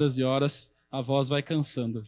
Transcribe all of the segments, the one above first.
e horas, a voz vai cansando.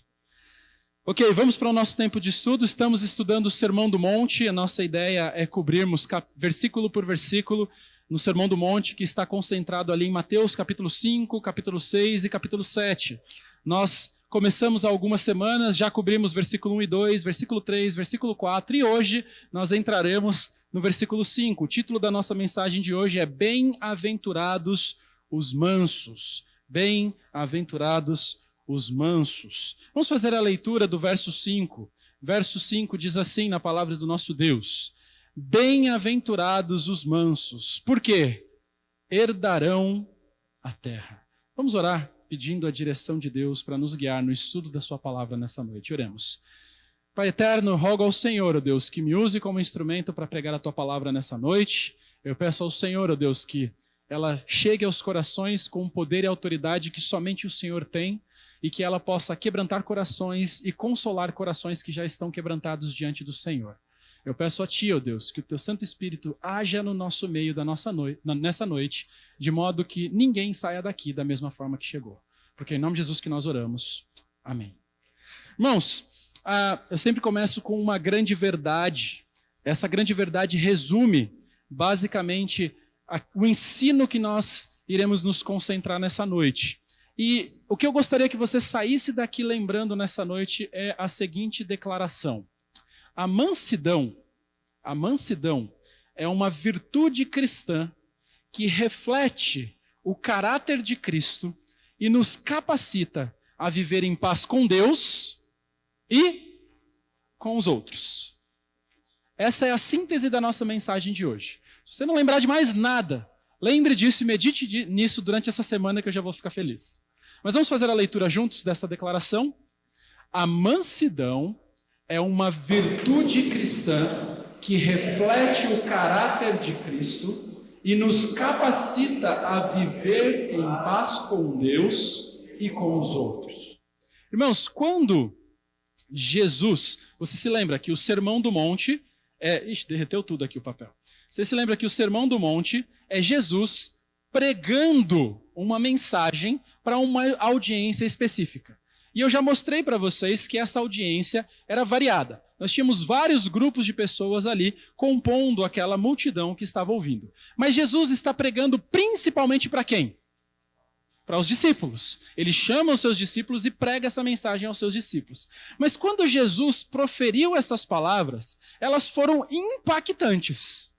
Ok, vamos para o nosso tempo de estudo. Estamos estudando o Sermão do Monte. A nossa ideia é cobrirmos versículo por versículo no Sermão do Monte, que está concentrado ali em Mateus capítulo 5, capítulo 6 e capítulo 7. Nós começamos há algumas semanas, já cobrimos versículo 1 e 2, versículo 3, versículo 4, e hoje nós entraremos no versículo 5. O título da nossa mensagem de hoje é Bem-aventurados os mansos. Bem-aventurados os mansos. Vamos fazer a leitura do verso 5. Verso 5 diz assim na palavra do nosso Deus: Bem-aventurados os mansos. Por quê? Herdarão a terra. Vamos orar pedindo a direção de Deus para nos guiar no estudo da sua palavra nessa noite. Oremos. Pai eterno, rogo ao Senhor, ó Deus, que me use como instrumento para pregar a tua palavra nessa noite. Eu peço ao Senhor, ó Deus, que ela chegue aos corações com o poder e autoridade que somente o Senhor tem, e que ela possa quebrantar corações e consolar corações que já estão quebrantados diante do Senhor. Eu peço a Ti, ó Deus, que o Teu Santo Espírito haja no nosso meio nessa noite, de modo que ninguém saia daqui da mesma forma que chegou. Porque é em nome de Jesus que nós oramos. Amém. Irmãos, eu sempre começo com uma grande verdade. Essa grande verdade resume, basicamente, o ensino que nós iremos nos concentrar nessa noite. E o que eu gostaria que você saísse daqui lembrando nessa noite é a seguinte declaração. A mansidão é uma virtude cristã que reflete o caráter de Cristo e nos capacita a viver em paz com Deus e com os outros. Essa é a síntese da nossa mensagem de hoje. Se você não lembrar de mais nada, lembre disso e medite nisso durante essa semana que eu já vou ficar feliz. Mas vamos fazer a leitura juntos dessa declaração? A mansidão é uma virtude cristã que reflete o caráter de Cristo e nos capacita a viver em paz com Deus e com os outros. Irmãos, quando Jesus, você se lembra que o Sermão do Monte derreteu tudo aqui o papel. Você se lembra que o Sermão do Monte é Jesus pregando uma mensagem para uma audiência específica. E eu já mostrei para vocês que essa audiência era variada. Nós tínhamos vários grupos de pessoas ali compondo aquela multidão que estava ouvindo. Mas Jesus está pregando principalmente para quem? Para os discípulos. Ele chama os seus discípulos e prega essa mensagem aos seus discípulos. Mas quando Jesus proferiu essas palavras, elas foram impactantes.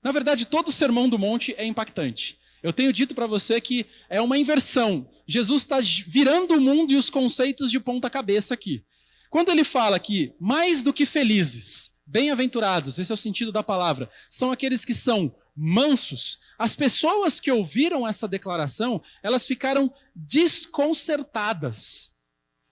Na verdade, todo o Sermão do Monte é impactante. Eu tenho dito para você que é uma inversão. Jesus está virando o mundo e os conceitos de ponta cabeça aqui. Quando ele fala que mais do que felizes, bem-aventurados, esse é o sentido da palavra, são aqueles que são mansos, as pessoas que ouviram essa declaração, elas ficaram desconcertadas.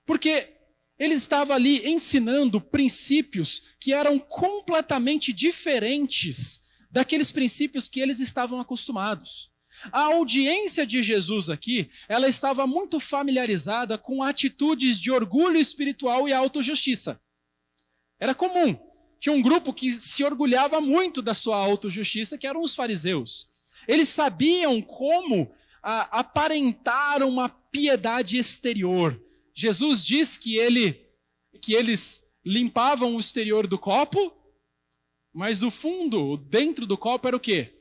Porque ele estava ali ensinando princípios que eram completamente diferentes daqueles princípios que eles estavam acostumados. A audiência de Jesus aqui, ela estava muito familiarizada com atitudes de orgulho espiritual e autojustiça. Era comum. Tinha um grupo que se orgulhava muito da sua autojustiça, que eram os fariseus. Eles sabiam como aparentar uma piedade exterior. Jesus diz que eles limpavam o exterior do copo, mas o fundo, dentro do copo, era o quê?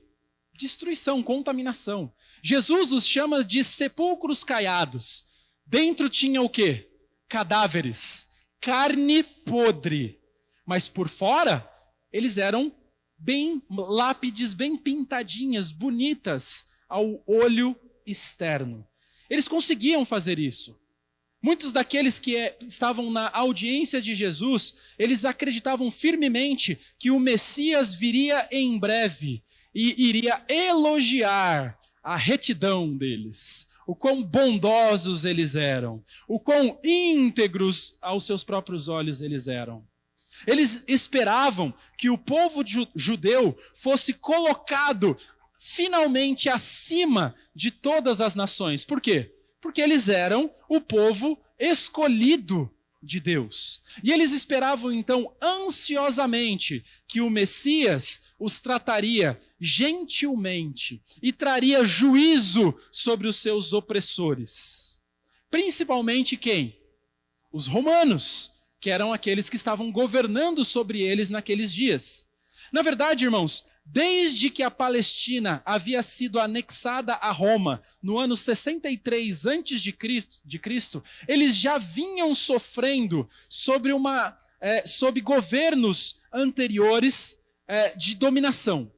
Destruição, contaminação. Jesus os chama de sepulcros caiados. Dentro tinha o quê? Cadáveres, carne podre. Mas por fora, eles eram bem lápides, bem pintadinhas, bonitas ao olho externo. Eles conseguiam fazer isso. Muitos daqueles que estavam na audiência de Jesus, eles acreditavam firmemente que o Messias viria em breve e iria elogiar a retidão deles, o quão bondosos eles eram, o quão íntegros aos seus próprios olhos eles eram. Eles esperavam que o povo judeu fosse colocado finalmente acima de todas as nações. Por quê? Porque eles eram o povo escolhido de Deus. E eles esperavam então ansiosamente que o Messias os trataria gentilmente e traria juízo sobre os seus opressores. Principalmente quem? Os romanos, que eram aqueles que estavam governando sobre eles naqueles dias. Na verdade, irmãos, desde que a Palestina havia sido anexada a Roma no ano 63 a.C., eles já vinham sofrendo sobre governos anteriores de dominação.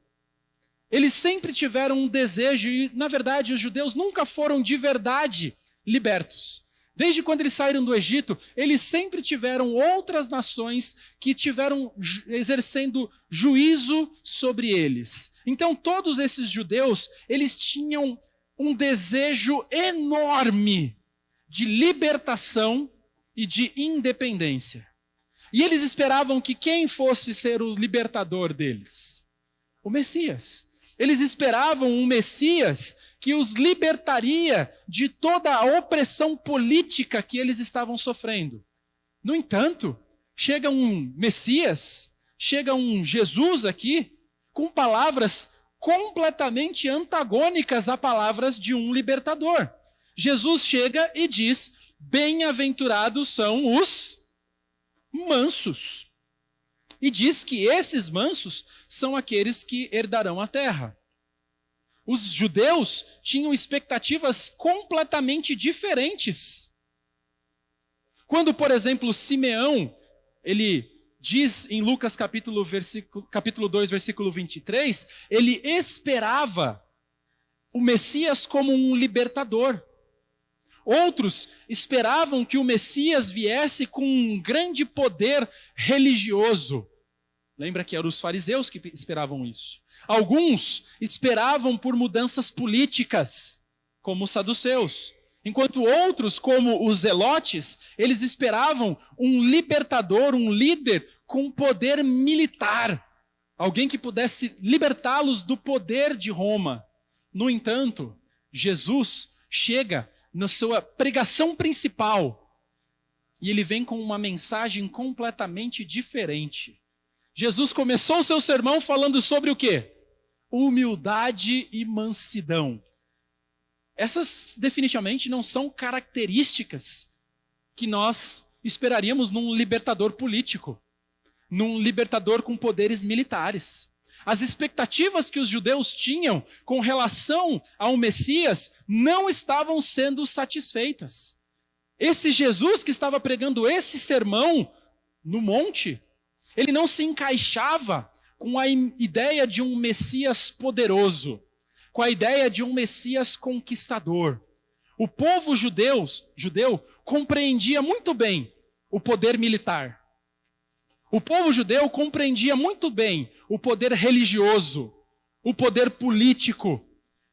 Eles sempre tiveram um desejo, e na verdade os judeus nunca foram de verdade libertos. Desde quando eles saíram do Egito, eles sempre tiveram outras nações que tiveram exercendo juízo sobre eles. Então todos esses judeus, eles tinham um desejo enorme de libertação e de independência. E eles esperavam que quem fosse ser o libertador deles? O Messias. Eles esperavam um Messias que os libertaria de toda a opressão política que eles estavam sofrendo. No entanto, chega um Messias, chega um Jesus aqui, com palavras completamente antagônicas a palavras de um libertador. Jesus chega e diz: bem-aventurados são os mansos. E diz que esses mansos são aqueles que herdarão a terra. Os judeus tinham expectativas completamente diferentes. Quando, por exemplo, Simeão, ele diz em Lucas capítulo 2, versículo 23, ele esperava o Messias como um libertador. Outros esperavam que o Messias viesse com um grande poder religioso. Lembra que eram os fariseus que esperavam isso. Alguns esperavam por mudanças políticas, como os saduceus. Enquanto outros, como os zelotes, eles esperavam um libertador, um líder com poder militar. Alguém que pudesse libertá-los do poder de Roma. No entanto, Jesus chega na sua pregação principal e ele vem com uma mensagem completamente diferente. Jesus começou o seu sermão falando sobre o quê? Humildade e mansidão. Essas definitivamente não são características que nós esperaríamos num libertador político, num libertador com poderes militares. As expectativas que os judeus tinham com relação ao Messias não estavam sendo satisfeitas. Esse Jesus que estava pregando esse sermão no monte, ele não se encaixava com a ideia de um Messias poderoso, com a ideia de um Messias conquistador. O povo judeu compreendia muito bem o poder militar. O povo judeu compreendia muito bem o poder religioso, o poder político,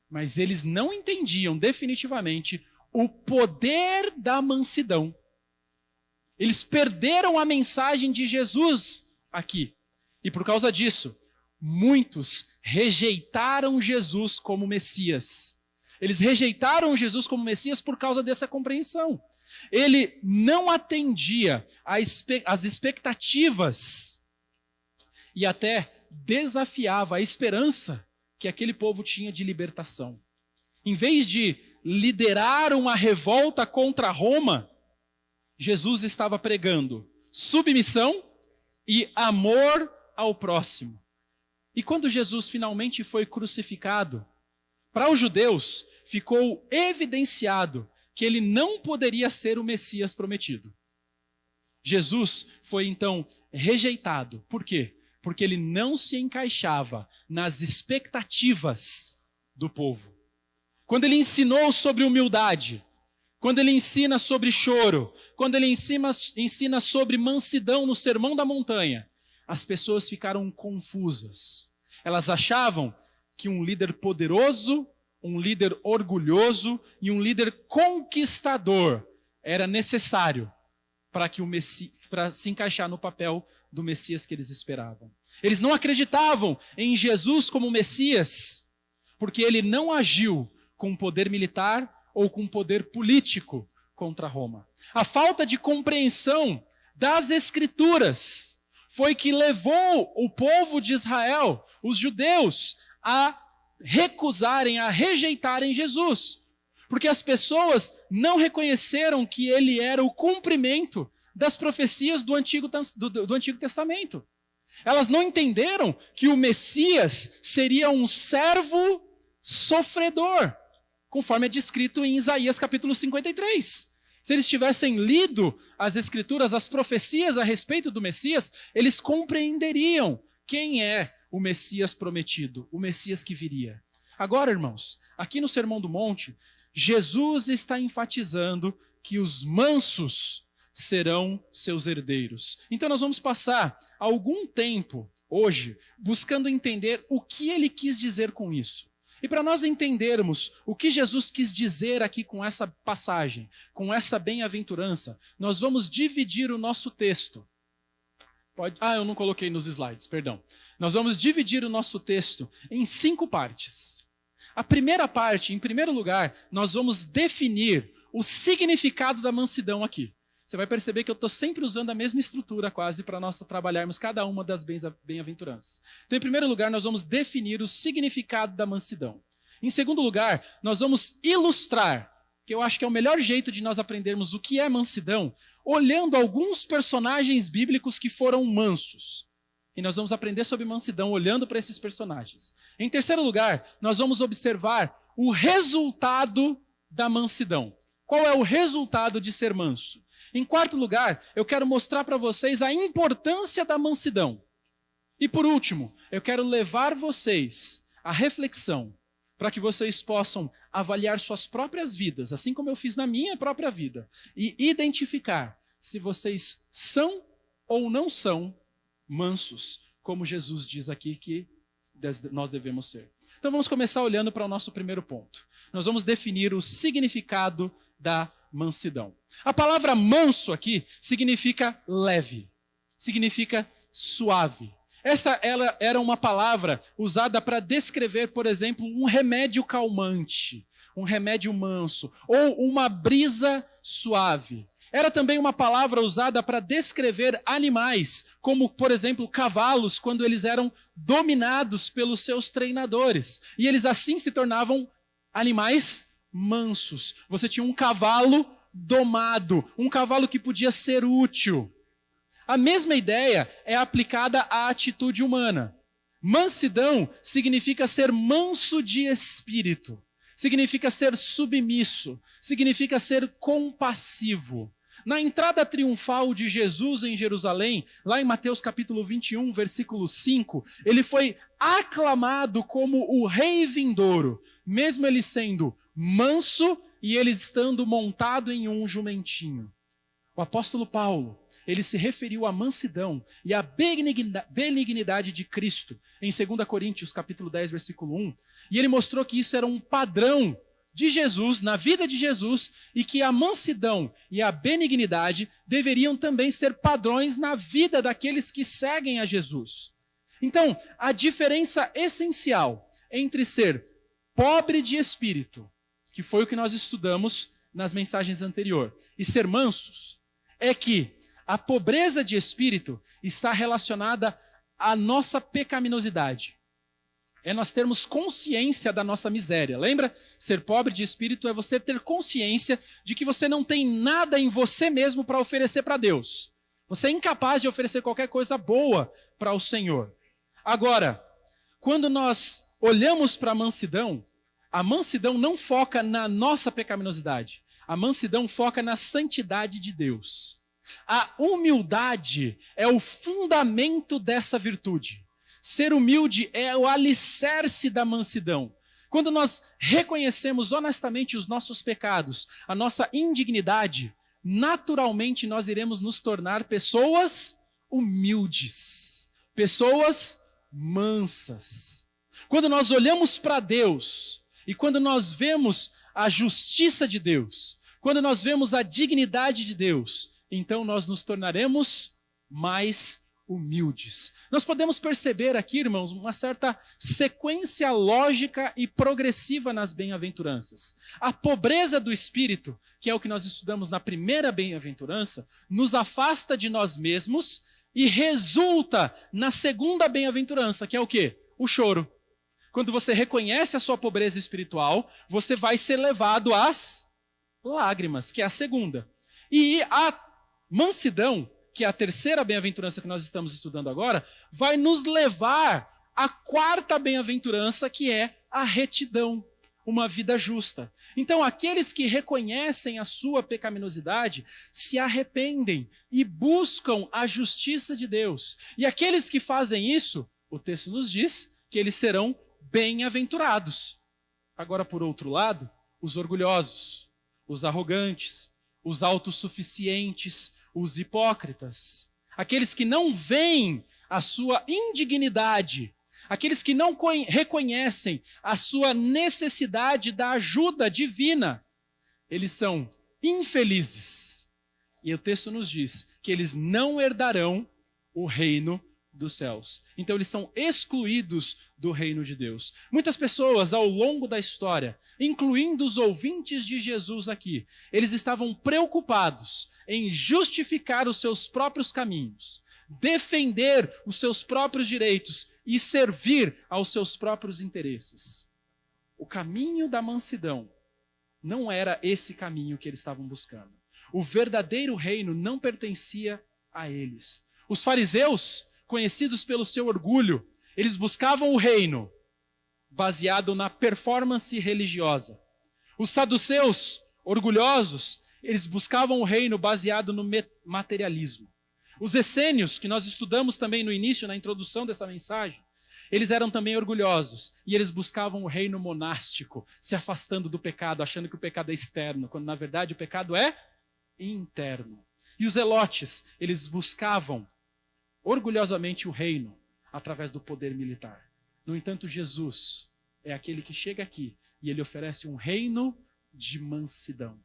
mas eles não entendiam definitivamente o poder da mansidão. Eles perderam a mensagem de Jesus aqui. E por causa disso, muitos rejeitaram Jesus como Messias. Eles rejeitaram Jesus como Messias por causa dessa compreensão. Ele não atendia às expectativas e até desafiava a esperança que aquele povo tinha de libertação. Em vez de liderar uma revolta contra Roma, Jesus estava pregando submissão e amor ao próximo. E quando Jesus finalmente foi crucificado, para os judeus ficou evidenciado que ele não poderia ser o Messias prometido. Jesus foi então rejeitado. Por quê? Porque ele não se encaixava nas expectativas do povo. Quando ele ensinou sobre humildade, quando ele ensina sobre choro, quando ele ensina sobre mansidão no Sermão da Montanha, as pessoas ficaram confusas. Elas achavam que um líder poderoso, um líder orgulhoso e um líder conquistador era necessário para se encaixar no papel do Messias que eles esperavam. Eles não acreditavam em Jesus como Messias, porque ele não agiu com poder militar ou com poder político contra Roma. A falta de compreensão das Escrituras foi que levou o povo de Israel, os judeus, a recusarem, a rejeitarem Jesus. Porque as pessoas não reconheceram que ele era o cumprimento das profecias do Antigo Testamento. Elas não entenderam que o Messias seria um servo sofredor, conforme é descrito em Isaías capítulo 53. Se eles tivessem lido as Escrituras, as profecias a respeito do Messias, eles compreenderiam quem é o Messias prometido, o Messias que viria. Agora, irmãos, aqui no Sermão do Monte, Jesus está enfatizando que os mansos serão seus herdeiros. Então nós vamos passar algum tempo hoje buscando entender o que ele quis dizer com isso. E para nós entendermos o que Jesus quis dizer aqui com essa passagem, com essa bem-aventurança, nós vamos dividir o nosso texto. Eu não coloquei nos slides, perdão. Nós vamos dividir o nosso texto em 5 partes. A primeira parte, em primeiro lugar, nós vamos definir o significado da mansidão aqui. Você vai perceber que eu estou sempre usando a mesma estrutura quase para nós trabalharmos cada uma das bem-aventuranças. Então, em primeiro lugar, nós vamos definir o significado da mansidão. Em segundo lugar, nós vamos ilustrar, que eu acho que é o melhor jeito de nós aprendermos o que é mansidão, olhando alguns personagens bíblicos que foram mansos. E nós vamos aprender sobre mansidão olhando para esses personagens. Em terceiro lugar, nós vamos observar o resultado da mansidão. Qual é o resultado de ser manso? Em quarto lugar, eu quero mostrar para vocês a importância da mansidão. E por último, eu quero levar vocês à reflexão, para que vocês possam avaliar suas próprias vidas, assim como eu fiz na minha própria vida, e identificar se vocês são ou não são mansos, como Jesus diz aqui que nós devemos ser. Então vamos começar olhando para o nosso primeiro ponto. Nós vamos definir o significado da mansidão. A palavra manso aqui significa leve, significa suave. Ela era uma palavra usada para descrever, por exemplo, um remédio calmante, um remédio manso, ou uma brisa suave. Era também uma palavra usada para descrever animais, como, por exemplo, cavalos, quando eles eram dominados pelos seus treinadores. E eles assim se tornavam animais mansos. Você tinha um cavalo domado, um cavalo que podia ser útil. A mesma ideia é aplicada à atitude humana. Mansidão significa ser manso de espírito, significa ser submisso, significa ser compassivo. Na entrada triunfal de Jesus em Jerusalém, lá em Mateus capítulo 21, versículo 5, ele foi aclamado como o rei vindouro, mesmo ele sendo manso e ele estando montado em um jumentinho. O apóstolo Paulo, ele se referiu à mansidão e à benignidade de Cristo em 2 Coríntios capítulo 10, versículo 1, e ele mostrou que isso era um padrão de Jesus, na vida de Jesus, e que a mansidão e a benignidade deveriam também ser padrões na vida daqueles que seguem a Jesus. Então, a diferença essencial entre ser pobre de espírito, que foi o que nós estudamos nas mensagens anteriores, e ser mansos, é que a pobreza de espírito está relacionada à nossa pecaminosidade. É nós termos consciência da nossa miséria. Lembra? Ser pobre de espírito é você ter consciência de que você não tem nada em você mesmo para oferecer para Deus. Você é incapaz de oferecer qualquer coisa boa para o Senhor. Agora, quando nós olhamos para a mansidão não foca na nossa pecaminosidade. A mansidão foca na santidade de Deus. A humildade é o fundamento dessa virtude. Ser humilde é o alicerce da mansidão. Quando nós reconhecemos honestamente os nossos pecados, a nossa indignidade, naturalmente nós iremos nos tornar pessoas humildes, pessoas mansas. Quando nós olhamos para Deus e quando nós vemos a justiça de Deus, quando nós vemos a dignidade de Deus, então nós nos tornaremos mais humildes. Nós podemos perceber aqui, irmãos, uma certa sequência lógica e progressiva nas bem-aventuranças. A pobreza do espírito, que é o que nós estudamos na primeira bem-aventurança, nos afasta de nós mesmos e resulta na segunda bem-aventurança, que é o quê? O choro. quando você reconhece a sua pobreza espiritual, você vai ser levado às lágrimas, que é a segunda. E a mansidão, que é a terceira bem-aventurança que nós estamos estudando agora, vai nos levar à quarta bem-aventurança, que é a retidão, uma vida justa. Então, aqueles que reconhecem a sua pecaminosidade se arrependem e buscam a justiça de Deus. E aqueles que fazem isso, o texto nos diz que eles serão bem-aventurados. Agora, por outro lado, os orgulhosos, os arrogantes, os autossuficientes, os hipócritas, aqueles que não veem a sua indignidade, aqueles que não reconhecem a sua necessidade da ajuda divina, eles são infelizes. E o texto nos diz que eles não herdarão o reino dos céus. Então eles são excluídos do reino de Deus. Muitas pessoas ao longo da história, incluindo os ouvintes de Jesus aqui, eles estavam preocupados em justificar os seus próprios caminhos, defender os seus próprios direitos e servir aos seus próprios interesses. O caminho da mansidão não era esse caminho que eles estavam buscando. O verdadeiro reino não pertencia a eles. Os fariseus, conhecidos pelo seu orgulho, eles buscavam o reino baseado na performance religiosa. Os saduceus, orgulhosos, eles buscavam o reino baseado no materialismo. Os essênios, que nós estudamos também no início, na introdução dessa mensagem, eles eram também orgulhosos e eles buscavam o reino monástico, se afastando do pecado, achando que o pecado é externo, quando na verdade o pecado é interno. E os zelotes, eles buscavam orgulhosamente o reino através do poder militar. No entanto, Jesus é aquele que chega aqui e ele oferece um reino de mansidão.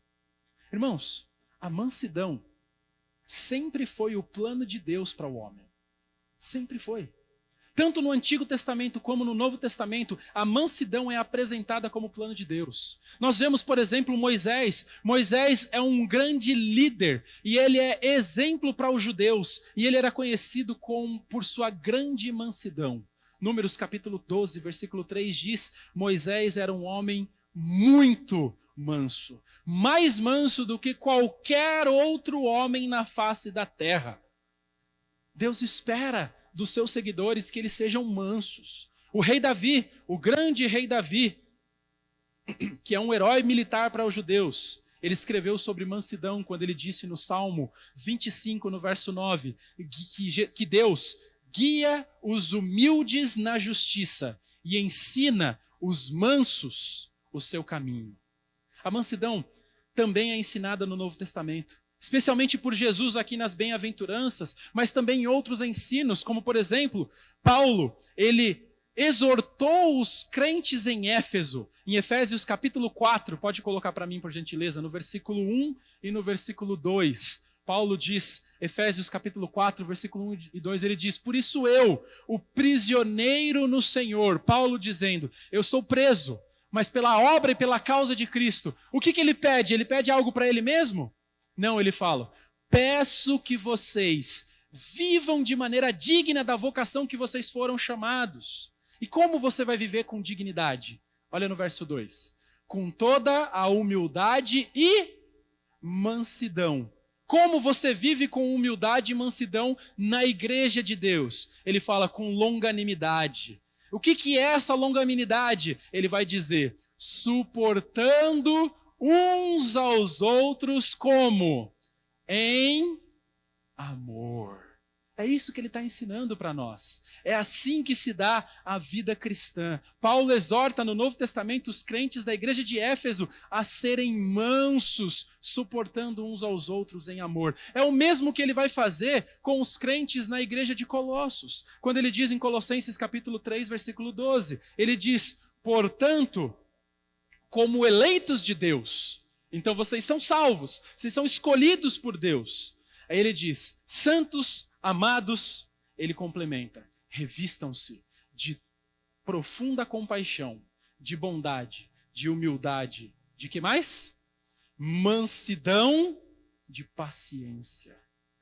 Irmãos, a mansidão sempre foi o plano de Deus para o homem. Sempre foi. Tanto no Antigo Testamento como no Novo Testamento, a mansidão é apresentada como plano de Deus. Nós vemos, por exemplo, Moisés. Moisés é um grande líder e ele é exemplo para os judeus. E ele era conhecido por sua grande mansidão. Números capítulo 12, versículo 3 diz: Moisés era um homem muito manso, mais manso do que qualquer outro homem na face da terra. Deus espera dos seus seguidores que eles sejam mansos. O rei Davi, o grande rei Davi, que é um herói militar para os judeus, ele escreveu sobre mansidão quando ele disse no Salmo 25, no verso 9, que Deus guia os humildes na justiça e ensina os mansos o seu caminho. A mansidão também é ensinada no Novo Testamento, especialmente por Jesus aqui nas bem-aventuranças, mas também em outros ensinos, como por exemplo, Paulo, ele exortou os crentes em Éfeso, em Efésios capítulo 4, pode colocar para mim por gentileza, no versículo 1 e no versículo 2. Paulo diz, Efésios capítulo 4, versículo 1 e 2, ele diz: por isso eu, o prisioneiro no Senhor, Paulo dizendo, eu sou preso, mas pela obra e pela causa de Cristo. O que ele pede? Ele pede algo para ele mesmo? Não, ele fala, peço que vocês vivam de maneira digna da vocação que vocês foram chamados. E como você vai viver com dignidade? Olha no verso 2. Com toda a humildade e mansidão. Como você vive com humildade e mansidão na igreja de Deus? Ele fala com longanimidade. O que é essa longanimidade? Ele vai dizer, suportando uns aos outros como? Em amor. É isso que ele está ensinando para nós. É assim que se dá a vida cristã. Paulo exorta no Novo Testamento os crentes da igreja de Éfeso a serem mansos, suportando uns aos outros em amor. É o mesmo que ele vai fazer com os crentes na igreja de Colossos. Quando ele diz em Colossenses capítulo 3, versículo 12, ele diz, portanto, como eleitos de Deus, então vocês são salvos, vocês são escolhidos por Deus. Aí ele diz, santos, amados, ele complementa, revistam-se de profunda compaixão, de bondade, de humildade, de que mais? Mansidão, de paciência.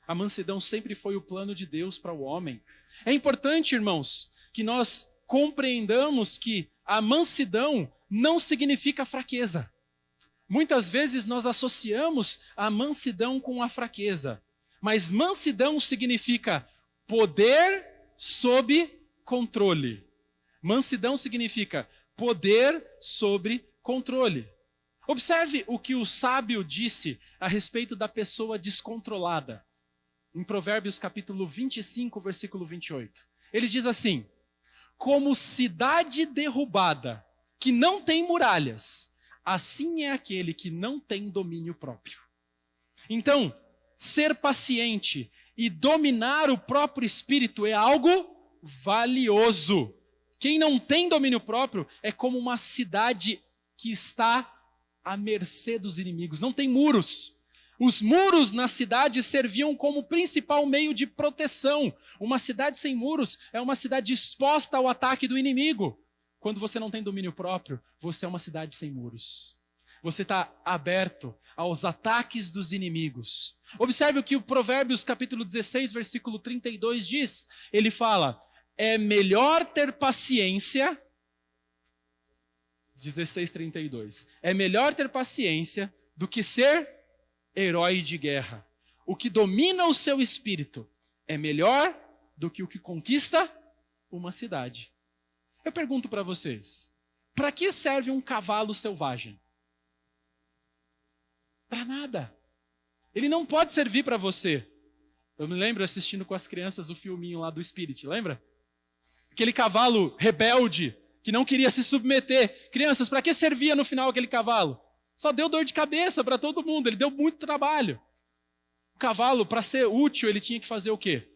A mansidão sempre foi o plano de Deus para o homem. É importante, irmãos, que nós compreendamos que a mansidão não significa fraqueza. Muitas vezes nós associamos a mansidão com a fraqueza, mas mansidão significa poder sob controle. Mansidão significa poder sobre controle. Observe o que o sábio disse a respeito da pessoa descontrolada. Em Provérbios capítulo 25, versículo 28. Ele diz assim: como cidade derrubada, que não tem muralhas, assim é aquele que não tem domínio próprio. Então, ser paciente e dominar o próprio espírito é algo valioso. Quem não tem domínio próprio é como uma cidade que está à mercê dos inimigos, não tem muros. Os muros na cidade serviam como principal meio de proteção. Uma cidade sem muros é uma cidade exposta ao ataque do inimigo. Quando você não tem domínio próprio, você é uma cidade sem muros. Você está aberto aos ataques dos inimigos. Observe o que o Provérbios capítulo 16, versículo 32 diz. Ele fala: é melhor ter paciência... 16:32. É melhor ter paciência do que ser herói de guerra. O que domina o seu espírito é melhor do que o que conquista uma cidade. Eu pergunto para vocês, para que serve um cavalo selvagem? Para nada. Ele não pode servir para você. Eu me lembro assistindo com as crianças o filminho lá do Spirit, lembra? Aquele cavalo rebelde que não queria se submeter. Crianças, para que servia no final aquele cavalo? Só deu dor de cabeça para todo mundo, ele deu muito trabalho. O cavalo, para ser útil, ele tinha que fazer o quê?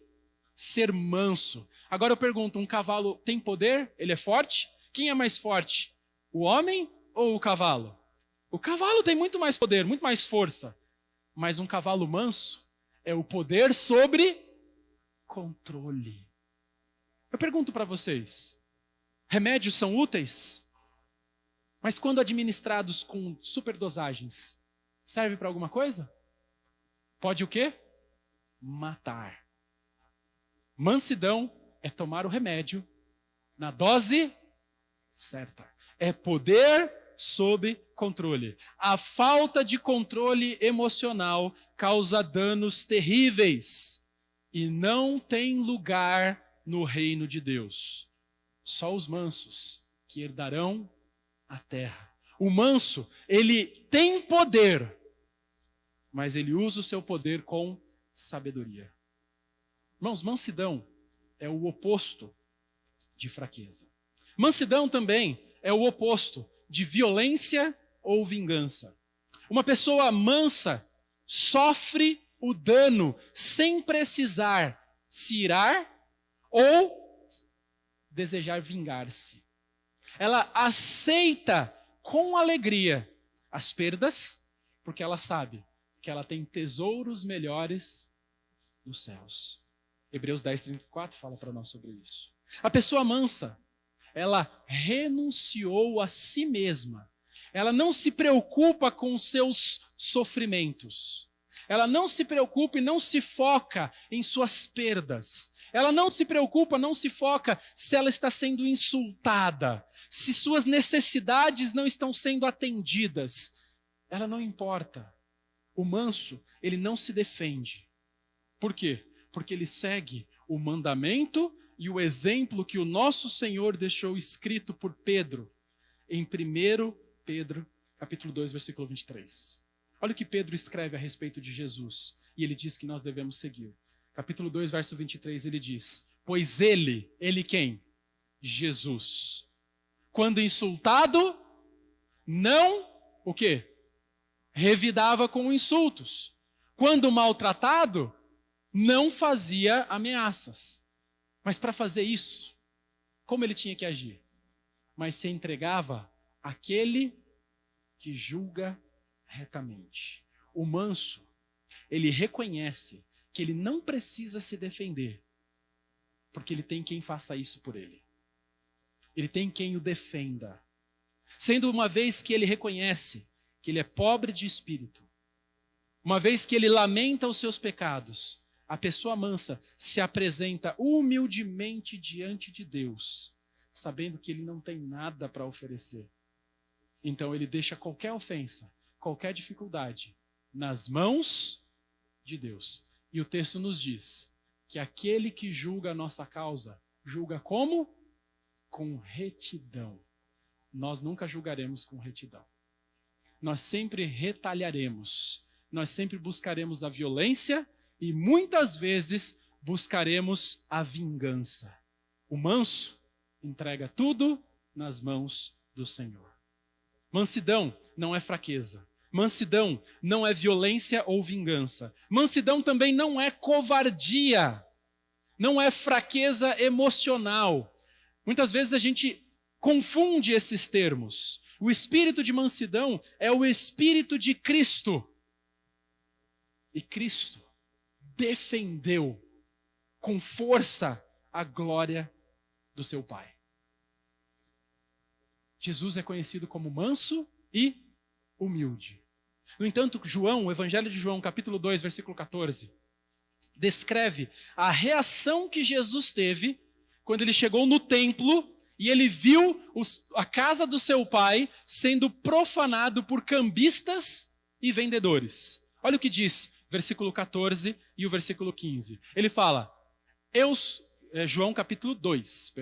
Ser manso. Agora eu pergunto, um cavalo tem poder? Ele é forte? Quem é mais forte? O homem ou o cavalo? O cavalo tem muito mais poder, muito mais força. Mas um cavalo manso é o poder sobre controle. Eu pergunto para vocês, remédios são úteis? Mas quando administrados com superdosagens, serve para alguma coisa? Pode o quê? Matar. Mansidão é tomar o remédio na dose certa. É poder sob controle. A falta de controle emocional causa danos terríveis e não tem lugar no reino de Deus. Só os mansos que herdarão a terra. O manso, ele tem poder, mas ele usa o seu poder com sabedoria. Irmãos, mansidão é o oposto de fraqueza. Mansidão também é o oposto de violência ou vingança. Uma pessoa mansa sofre o dano sem precisar se irar ou desejar vingar-se. Ela aceita com alegria as perdas, porque ela sabe que ela tem tesouros melhores nos céus. Hebreus 10:34 fala para nós sobre isso. A pessoa mansa, ela renunciou a si mesma. Ela não se preocupa com os seus sofrimentos. Ela não se preocupa e não se foca em suas perdas. Ela não se preocupa, não se foca se ela está sendo insultada, se suas necessidades não estão sendo atendidas. Ela não importa. O manso, ele não se defende. Por quê? Porque ele segue o mandamento e o exemplo que o nosso Senhor deixou escrito por Pedro, em 1 Pedro, capítulo 2, versículo 23. Olha o que Pedro escreve a respeito de Jesus, e ele diz que nós devemos seguir. Capítulo 2, verso 23, ele diz: pois ele quem? Jesus. Quando insultado, não, o quê? Revidava com insultos. Quando maltratado, não fazia ameaças. Mas para fazer isso, como ele tinha que agir? Mas se entregava àquele que julga retamente. O manso, ele reconhece que ele não precisa se defender, porque ele tem quem faça isso por ele. Ele tem quem o defenda. Sendo uma vez que ele reconhece que ele é pobre de espírito, uma vez que ele lamenta os seus pecados, a pessoa mansa se apresenta humildemente diante de Deus, sabendo que ele não tem nada para oferecer. Então ele deixa qualquer ofensa, qualquer dificuldade nas mãos de Deus. E o texto nos diz que aquele que julga a nossa causa, julga como? Com retidão. Nós nunca julgaremos com retidão. Nós sempre retalharemos. Nós sempre buscaremos a violência e muitas vezes buscaremos a vingança. O manso entrega tudo nas mãos do Senhor. Mansidão não é fraqueza. Mansidão não é violência ou vingança. Mansidão também não é covardia. Não é fraqueza emocional. Muitas vezes a gente confunde esses termos. O espírito de mansidão é o espírito de Cristo. E Cristo defendeu com força a glória do seu Pai. Jesus é conhecido como manso e humilde. No entanto, João, o Evangelho de João, capítulo 2, versículo 14, descreve a reação que Jesus teve quando ele chegou no templo e ele viu a casa do seu pai sendo profanado por cambistas e vendedores. Olha o que diz, versículo 14 e o versículo 15. Ele fala, João capítulo 2,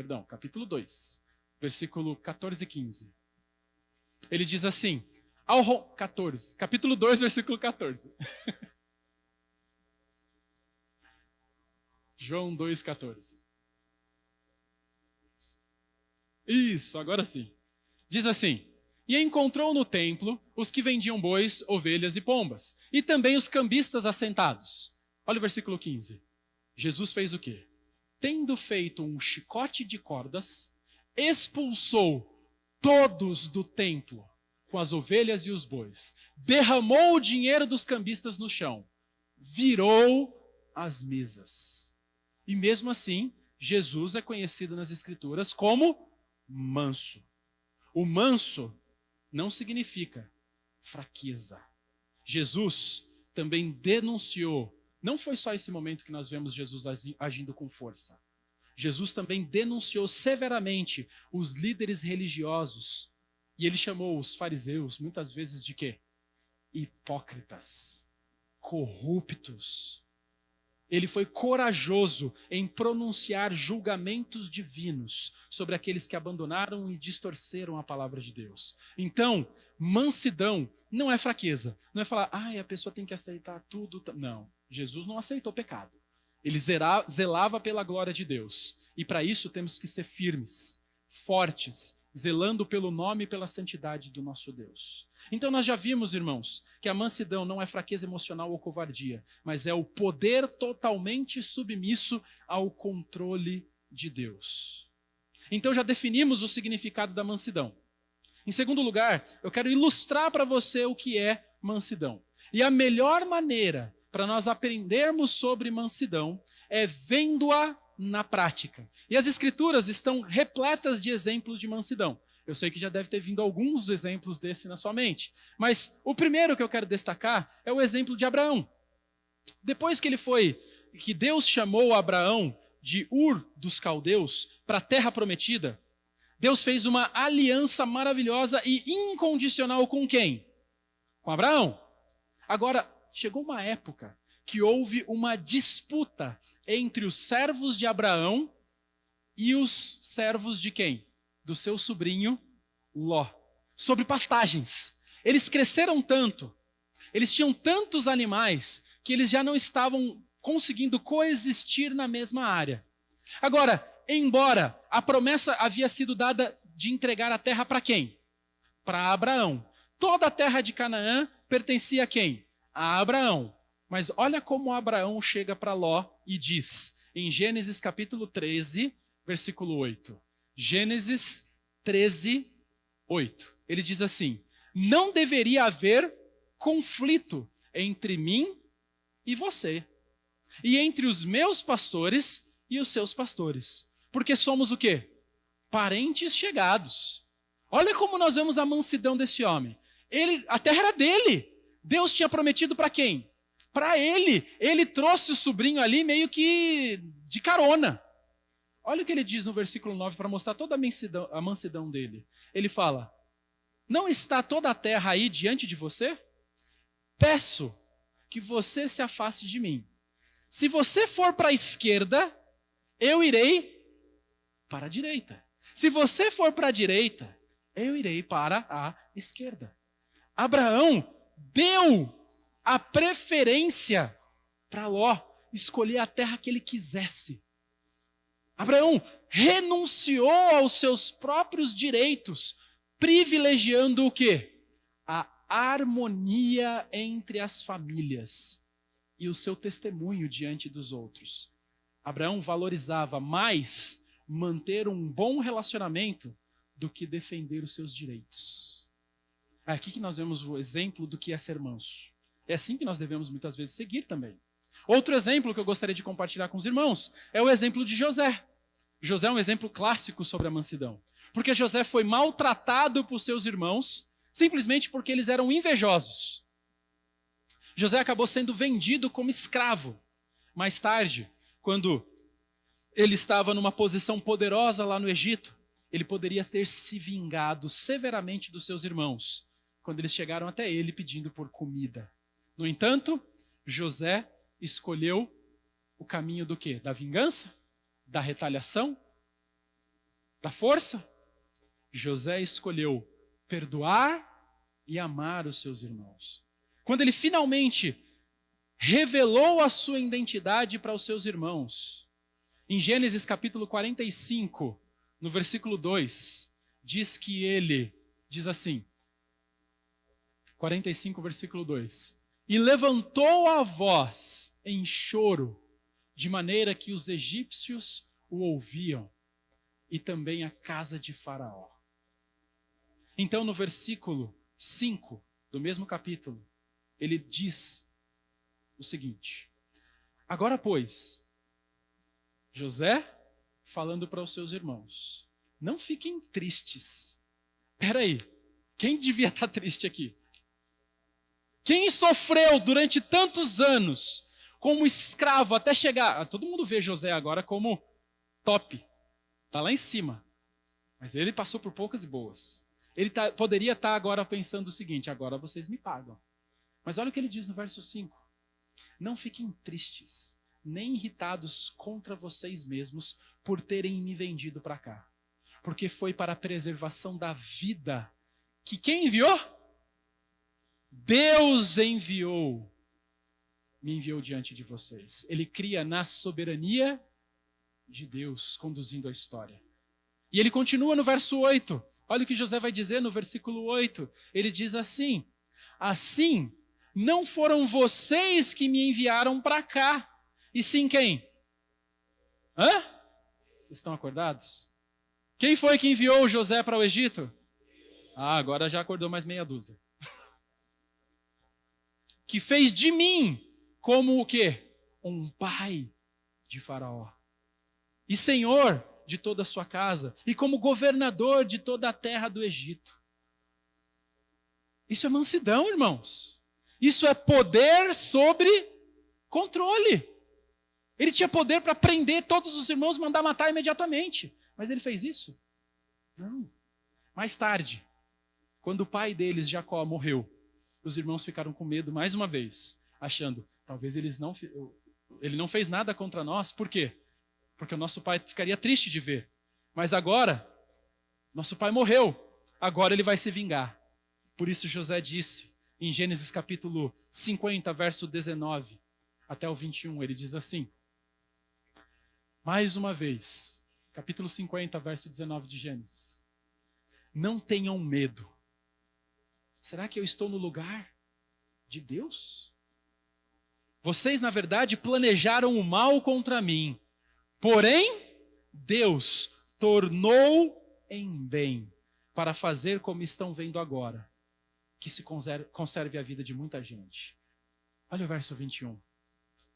versículo 14 e 15. Ele diz assim, capítulo 2, versículo 14. João 2, 14. Isso, agora sim. Diz assim, e encontrou no templo os que vendiam bois, ovelhas e pombas, e também os cambistas assentados. Olha o versículo 15. Jesus fez o quê? Tendo feito um chicote de cordas, expulsou todos do templo com as ovelhas e os bois, derramou o dinheiro dos cambistas no chão, virou as mesas. E mesmo assim, Jesus é conhecido nas Escrituras como manso. O manso não significa fraqueza. Jesus também denunciou, não foi só esse momento que nós vemos Jesus agindo com força. Jesus também denunciou severamente os líderes religiosos. E ele chamou os fariseus, muitas vezes, de quê? Hipócritas, corruptos. Ele foi corajoso em pronunciar julgamentos divinos sobre aqueles que abandonaram e distorceram a palavra de Deus. Então, mansidão não é fraqueza. Não é falar, a pessoa tem que aceitar tudo. Não, Jesus não aceitou pecado. Ele zelava pela glória de Deus. E para isso temos que ser firmes, fortes, zelando pelo nome e pela santidade do nosso Deus. Então nós já vimos, irmãos, que a mansidão não é fraqueza emocional ou covardia, mas é o poder totalmente submisso ao controle de Deus. Então já definimos o significado da mansidão. Em segundo lugar, eu quero ilustrar para você o que é mansidão. E a melhor maneira para nós aprendermos sobre mansidão é vendo-a na prática. E as Escrituras estão repletas de exemplos de mansidão. Eu sei que já deve ter vindo alguns exemplos desse na sua mente. Mas o primeiro que eu quero destacar é o exemplo de Abraão. Depois que Deus chamou Abraão de Ur dos Caldeus para a terra prometida, Deus fez uma aliança maravilhosa e incondicional com quem? Com Abraão. Agora, chegou uma época que houve uma disputa entre os servos de Abraão e os servos de quem? Do seu sobrinho Ló, sobre pastagens. Eles cresceram tanto, eles tinham tantos animais, que eles já não estavam conseguindo coexistir na mesma área. Agora, embora a promessa havia sido dada de entregar a terra para quem? Para Abraão. Toda a terra de Canaã pertencia a quem? A Abraão. Mas olha como Abraão chega para Ló e diz, em Gênesis capítulo 13, versículo 8. Gênesis 13, 8. Ele diz assim, não deveria haver conflito entre mim e você, e entre os meus pastores e os seus pastores, porque somos o quê? Parentes chegados. Olha como nós vemos a mansidão desse homem. A terra era dele. Deus tinha prometido para quem? Para ele. Ele trouxe o sobrinho ali meio que de carona. Olha o que ele diz no versículo 9 para mostrar toda a mansidão dele. Ele fala: não está toda a terra aí diante de você? Peço que você se afaste de mim. Se você for para a esquerda, eu irei para a direita. Se você for para a direita, eu irei para a esquerda. Abraão deu a preferência para Ló escolher a terra que ele quisesse. Abraão renunciou aos seus próprios direitos, privilegiando o quê? A harmonia entre as famílias e o seu testemunho diante dos outros. Abraão valorizava mais manter um bom relacionamento do que defender os seus direitos. É aqui que nós vemos o exemplo do que é ser manso. É assim que nós devemos muitas vezes seguir também. Outro exemplo que eu gostaria de compartilhar com os irmãos é o exemplo de José. José é um exemplo clássico sobre a mansidão. Porque José foi maltratado por seus irmãos simplesmente porque eles eram invejosos. José acabou sendo vendido como escravo. Mais tarde, quando ele estava numa posição poderosa lá no Egito, ele poderia ter se vingado severamente dos seus irmãos, quando eles chegaram até ele pedindo por comida. No entanto, José escolheu o caminho do quê? Da vingança? Da retaliação? Da força? José escolheu perdoar e amar os seus irmãos. Quando ele finalmente revelou a sua identidade para os seus irmãos, em Gênesis capítulo 45, no versículo 2, diz que ele, diz assim, 45, versículo 2, e levantou a voz em choro, de maneira que os egípcios o ouviam, e também a casa de Faraó. Então, no versículo 5 do mesmo capítulo, ele diz o seguinte: agora, pois, José falando para os seus irmãos, não fiquem tristes. Espera aí, quem devia estar triste aqui? Quem sofreu durante tantos anos como escravo até chegar... Todo mundo vê José agora como top, está lá em cima, mas ele passou por poucas e boas. Ele poderia estar agora pensando o seguinte: agora vocês me pagam. Mas olha o que ele diz no verso 5. Não fiquem tristes, nem irritados contra vocês mesmos por terem me vendido para cá. Porque foi para a preservação da vida que quem enviou? Deus enviou. Me enviou diante de vocês. Ele cria na soberania de Deus, conduzindo a história. E ele continua no verso 8. Olha o que José vai dizer no versículo 8. Ele diz assim: assim, não foram vocês que me enviaram para cá, e sim quem? Hã? Vocês estão acordados? Quem foi que enviou José para o Egito? Ah, agora já acordou mais meia dúzia. Que fez de mim como o quê? Um pai de Faraó. E senhor de toda a sua casa. E como governador de toda a terra do Egito. Isso é mansidão, irmãos. Isso é poder sobre controle. Ele tinha poder para prender todos os irmãos e mandar matar imediatamente. Mas ele fez isso? Não. Mais tarde, quando o pai deles, Jacó, morreu, os irmãos ficaram com medo mais uma vez, achando, talvez ele não fez nada contra nós. Por quê? Porque o nosso pai ficaria triste de ver. Mas agora, nosso pai morreu, agora ele vai se vingar. Por isso José disse, em Gênesis capítulo 50, verso 19 até o 21, ele diz assim, mais uma vez, capítulo 50, verso 19 de Gênesis. Não tenham medo. Será que eu estou no lugar de Deus? Vocês, na verdade, planejaram o mal contra mim. Porém, Deus tornou em bem para fazer como estão vendo agora, que se conserve a vida de muita gente. Olha o verso 21.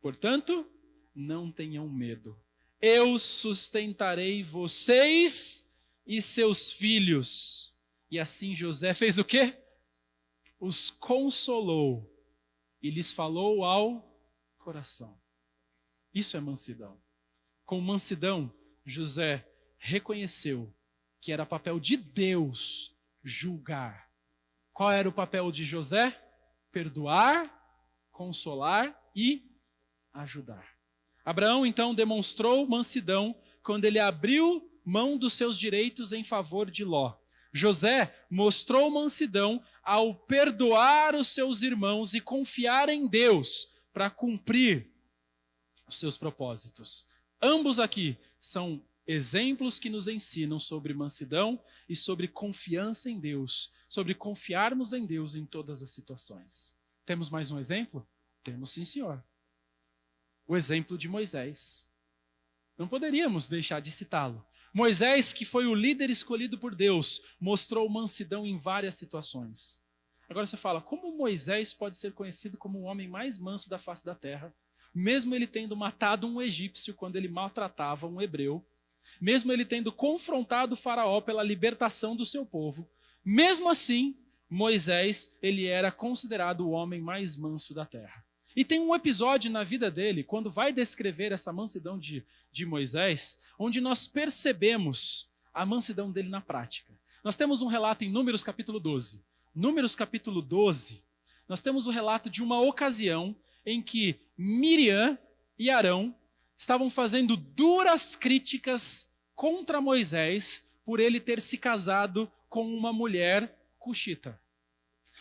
Portanto, não tenham medo. Eu sustentarei vocês e seus filhos. E assim José fez o quê? Os consolou e lhes falou ao coração. Isso é mansidão. Com mansidão, José reconheceu que era papel de Deus julgar. Qual era o papel de José? Perdoar, consolar e ajudar. Abraão, então, demonstrou mansidão quando ele abriu mão dos seus direitos em favor de Ló. José mostrou mansidão ao perdoar os seus irmãos e confiar em Deus para cumprir os seus propósitos. Ambos aqui são exemplos que nos ensinam sobre mansidão e sobre confiança em Deus, sobre confiarmos em Deus em todas as situações. Temos mais um exemplo? Temos, sim, senhor. O exemplo de Moisés. Não poderíamos deixar de citá-lo. Moisés, que foi o líder escolhido por Deus, mostrou mansidão em várias situações. Agora você fala, como Moisés pode ser conhecido como o homem mais manso da face da terra, mesmo ele tendo matado um egípcio quando ele maltratava um hebreu, mesmo ele tendo confrontado o faraó pela libertação do seu povo, mesmo assim, Moisés, ele era considerado o homem mais manso da terra. E tem um episódio na vida dele, quando vai descrever essa mansidão de Moisés, onde nós percebemos a mansidão dele na prática. Nós temos um relato em Números capítulo 12. Números capítulo 12, nós temos o relato de uma ocasião em que Miriam e Arão estavam fazendo duras críticas contra Moisés por ele ter se casado com uma mulher cuxita.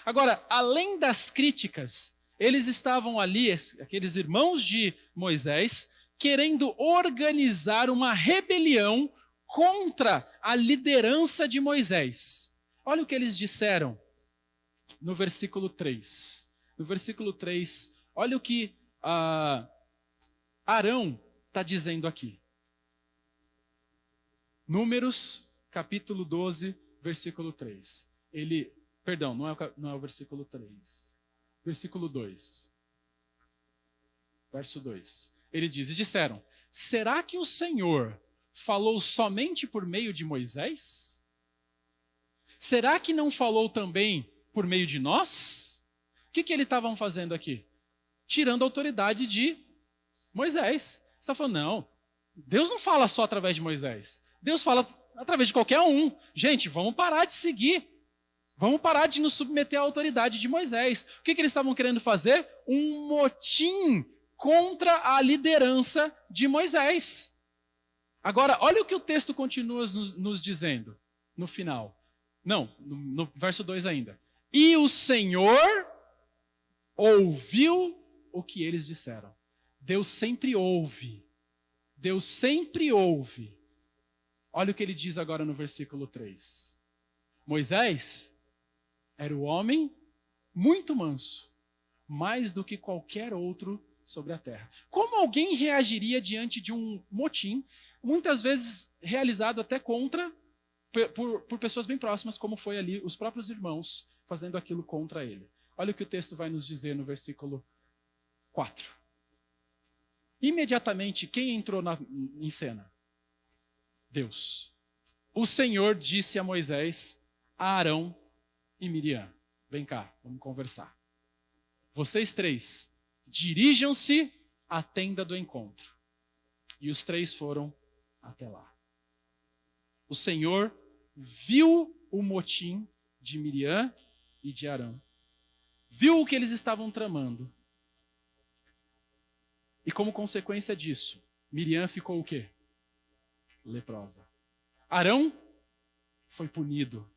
Agora, além das críticas, eles estavam ali, aqueles irmãos de Moisés, querendo organizar uma rebelião contra a liderança de Moisés. Olha o que eles disseram no versículo 3. No versículo 3, olha o que Arão está dizendo aqui. Números, capítulo 12, versículo 3. Perdão, não é o versículo 3. Versículo 2. Verso 2. Ele diz, e disseram, será que o Senhor falou somente por meio de Moisés? Será que não falou também por meio de nós? O que eles estavam fazendo aqui? Tirando a autoridade de Moisés. Você está falando, não, Deus não fala só através de Moisés. Deus fala através de qualquer um. Gente, vamos parar de seguir. Vamos parar de nos submeter à autoridade de Moisés. O que eles estavam querendo fazer? Um motim contra a liderança de Moisés. Agora, olha o que o texto continua nos dizendo no final. Não, no verso 2 ainda. E o Senhor ouviu o que eles disseram. Deus sempre ouve. Deus sempre ouve. Olha o que ele diz agora no versículo 3. Moisés era o homem muito manso, mais do que qualquer outro sobre a terra. Como alguém reagiria diante de um motim, muitas vezes realizado até por pessoas bem próximas, como foi ali os próprios irmãos fazendo aquilo contra ele? Olha o que o texto vai nos dizer no versículo 4. Imediatamente, quem entrou em cena? Deus. O Senhor disse a Moisés, a Arão e Miriam, vem cá, vamos conversar. Vocês três, dirijam-se à tenda do encontro. E os três foram até lá. O Senhor viu o motim de Miriam e de Arão. Viu o que eles estavam tramando. E como consequência disso, Miriam ficou o quê? Leprosa. Arão foi punido.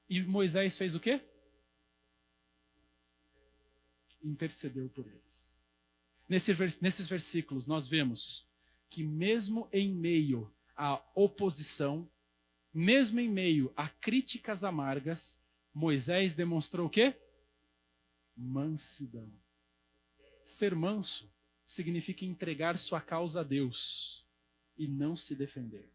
E Moisés fez o quê? Intercedeu por eles. Nesses versículos nós vemos que mesmo em meio à oposição, mesmo em meio a críticas amargas, Moisés demonstrou o quê? Mansidão. Ser manso significa entregar sua causa a Deus e não se defender.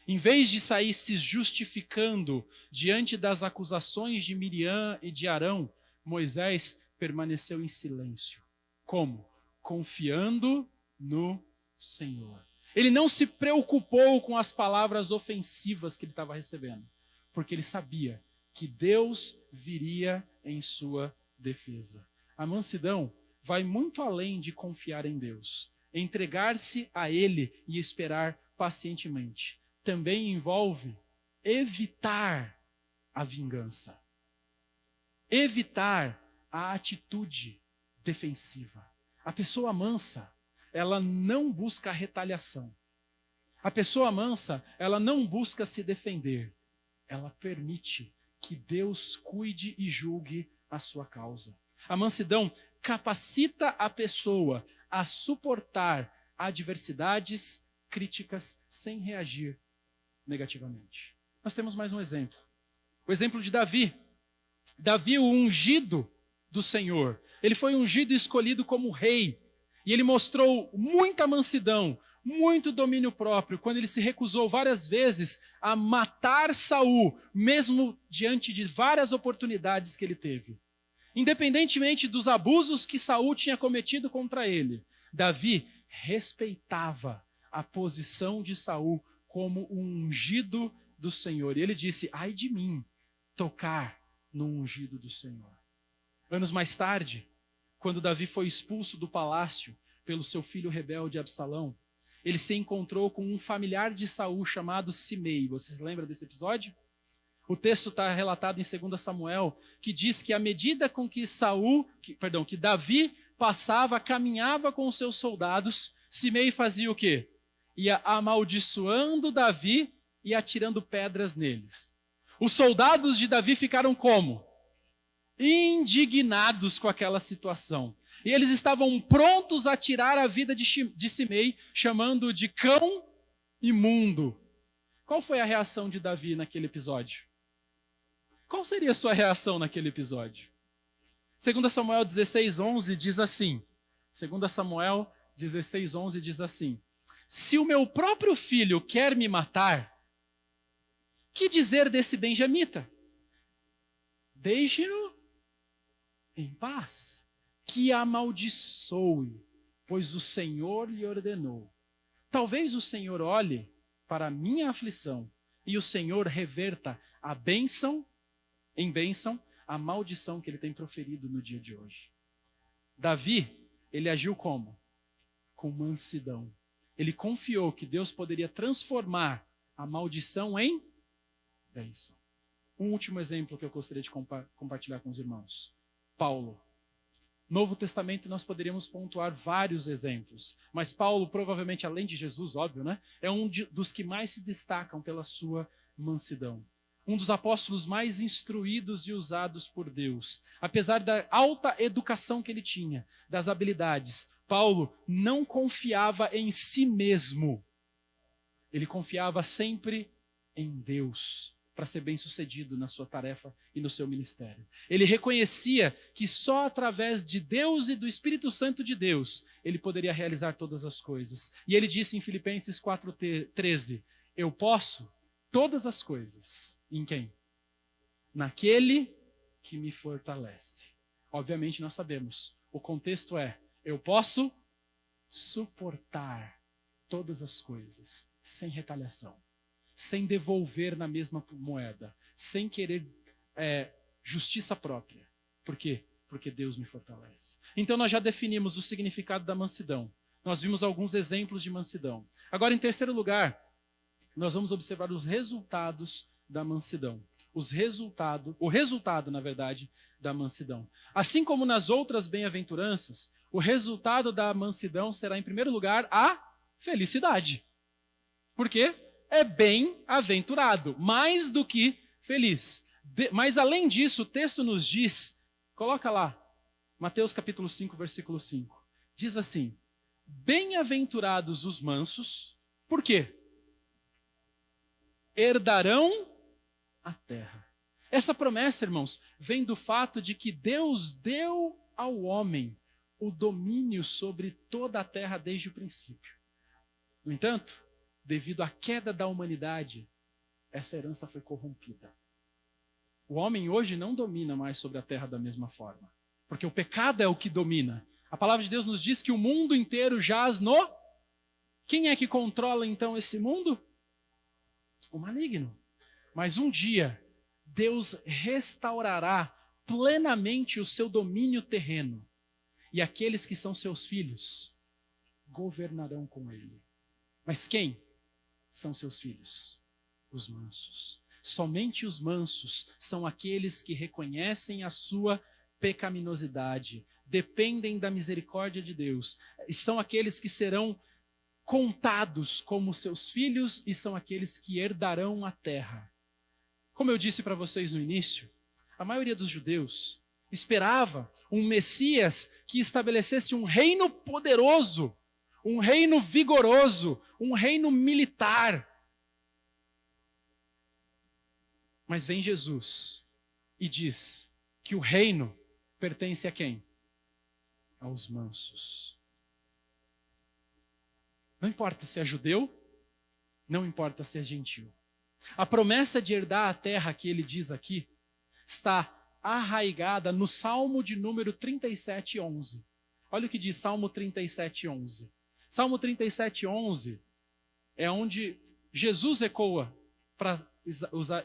Em vez de sair se justificando diante das acusações de Miriam e de Arão, Moisés permaneceu em silêncio. Como? Confiando no Senhor. Ele não se preocupou com as palavras ofensivas que ele estava recebendo, porque ele sabia que Deus viria em sua defesa. A mansidão vai muito além de confiar em Deus, entregar-se a Ele e esperar pacientemente também envolve evitar a vingança, evitar a atitude defensiva. A pessoa mansa, ela não busca a retaliação. A pessoa mansa, ela não busca se defender. Ela permite que Deus cuide e julgue a sua causa. A mansidão capacita a pessoa a suportar adversidades, críticas, sem reagir negativamente. Nós temos mais um exemplo. O exemplo de Davi. Davi, o ungido do Senhor. Ele foi ungido e escolhido como rei. E ele mostrou muita mansidão, muito domínio próprio, quando ele se recusou várias vezes a matar Saul, mesmo diante de várias oportunidades que ele teve. Independentemente dos abusos que Saul tinha cometido contra ele, Davi respeitava a posição de Saul como um ungido do Senhor. E ele disse: ai de mim tocar no ungido do Senhor. Anos mais tarde, quando Davi foi expulso do palácio pelo seu filho rebelde Absalão, ele se encontrou com um familiar de Saul chamado Simei. Vocês lembram desse episódio? O texto está relatado em 2 Samuel, que diz que à medida com que que Davi caminhava com os seus soldados, Simei fazia o quê? Ia amaldiçoando Davi e atirando pedras neles. Os soldados de Davi ficaram como? Indignados com aquela situação. E eles estavam prontos a tirar a vida de Simei, chamando-o de cão imundo. Qual foi a reação de Davi naquele episódio? Qual seria a sua reação naquele episódio? 2 Samuel 16:11 diz assim. 2 Samuel 16:11 diz assim: se o meu próprio filho quer me matar, que dizer desse benjamita? Deixe-no em paz, que amaldiçoe, pois o Senhor lhe ordenou. Talvez o Senhor olhe para a minha aflição e o Senhor reverta a bênção em bênção a maldição que ele tem proferido no dia de hoje. Davi, ele agiu como? Com mansidão. Ele confiou que Deus poderia transformar a maldição em bênção. Um último exemplo que eu gostaria de compartilhar com os irmãos. Paulo. Novo Testamento nós poderíamos pontuar vários exemplos, mas Paulo, provavelmente além de Jesus, óbvio, né? É um dos que mais se destacam pela sua mansidão. Um dos apóstolos mais instruídos e usados por Deus. Apesar da alta educação que ele tinha, das habilidades, Paulo não confiava em si mesmo. Ele confiava sempre em Deus para ser bem-sucedido na sua tarefa e no seu ministério. Ele reconhecia que só através de Deus e do Espírito Santo de Deus ele poderia realizar todas as coisas. E ele disse em Filipenses 4:13, eu posso todas as coisas. Em quem? Naquele que me fortalece. Obviamente nós sabemos, o contexto é, eu posso suportar todas as coisas sem retaliação, sem devolver na mesma moeda, sem querer justiça própria. Por quê? Porque Deus me fortalece. Então nós já definimos o significado da mansidão. Nós vimos alguns exemplos de mansidão. Agora, em terceiro lugar, nós vamos observar os resultados da mansidão. O resultado, na verdade, da mansidão. Assim como nas outras bem-aventuranças, o resultado da mansidão será, em primeiro lugar, a felicidade. Por quê? É bem-aventurado, mais do que feliz. Mas além disso, o texto nos diz, coloca lá, Mateus capítulo 5, versículo 5. Diz assim, bem-aventurados os mansos, por quê? Herdarão a terra. Essa promessa, irmãos, vem do fato de que Deus deu ao homem o domínio sobre toda a terra desde o princípio. No entanto, devido à queda da humanidade, essa herança foi corrompida. O homem hoje não domina mais sobre a terra da mesma forma, porque o pecado é o que domina. A palavra de Deus nos diz que o mundo inteiro jaz no... Quem é que controla então esse mundo? O maligno. Mas um dia, Deus restaurará plenamente o seu domínio terreno. E aqueles que são seus filhos governarão com ele. Mas quem? são seus filhos? Os mansos. Somente os mansos são aqueles que reconhecem a sua pecaminosidade, dependem da misericórdia de Deus, e são aqueles que serão contados como seus filhos e são aqueles que herdarão a terra. Como eu disse para vocês no início, a maioria dos judeus esperava um Messias que estabelecesse um reino poderoso, um reino vigoroso, um reino militar. Mas vem Jesus e diz que o reino pertence a quem? Aos mansos. Não importa se é judeu, não importa se é gentil. A promessa de herdar a terra que ele diz aqui está arraigada no Salmo de número 37:11. Olha o que diz Salmo 37:11. Salmo 37:11 é onde Jesus ecoa para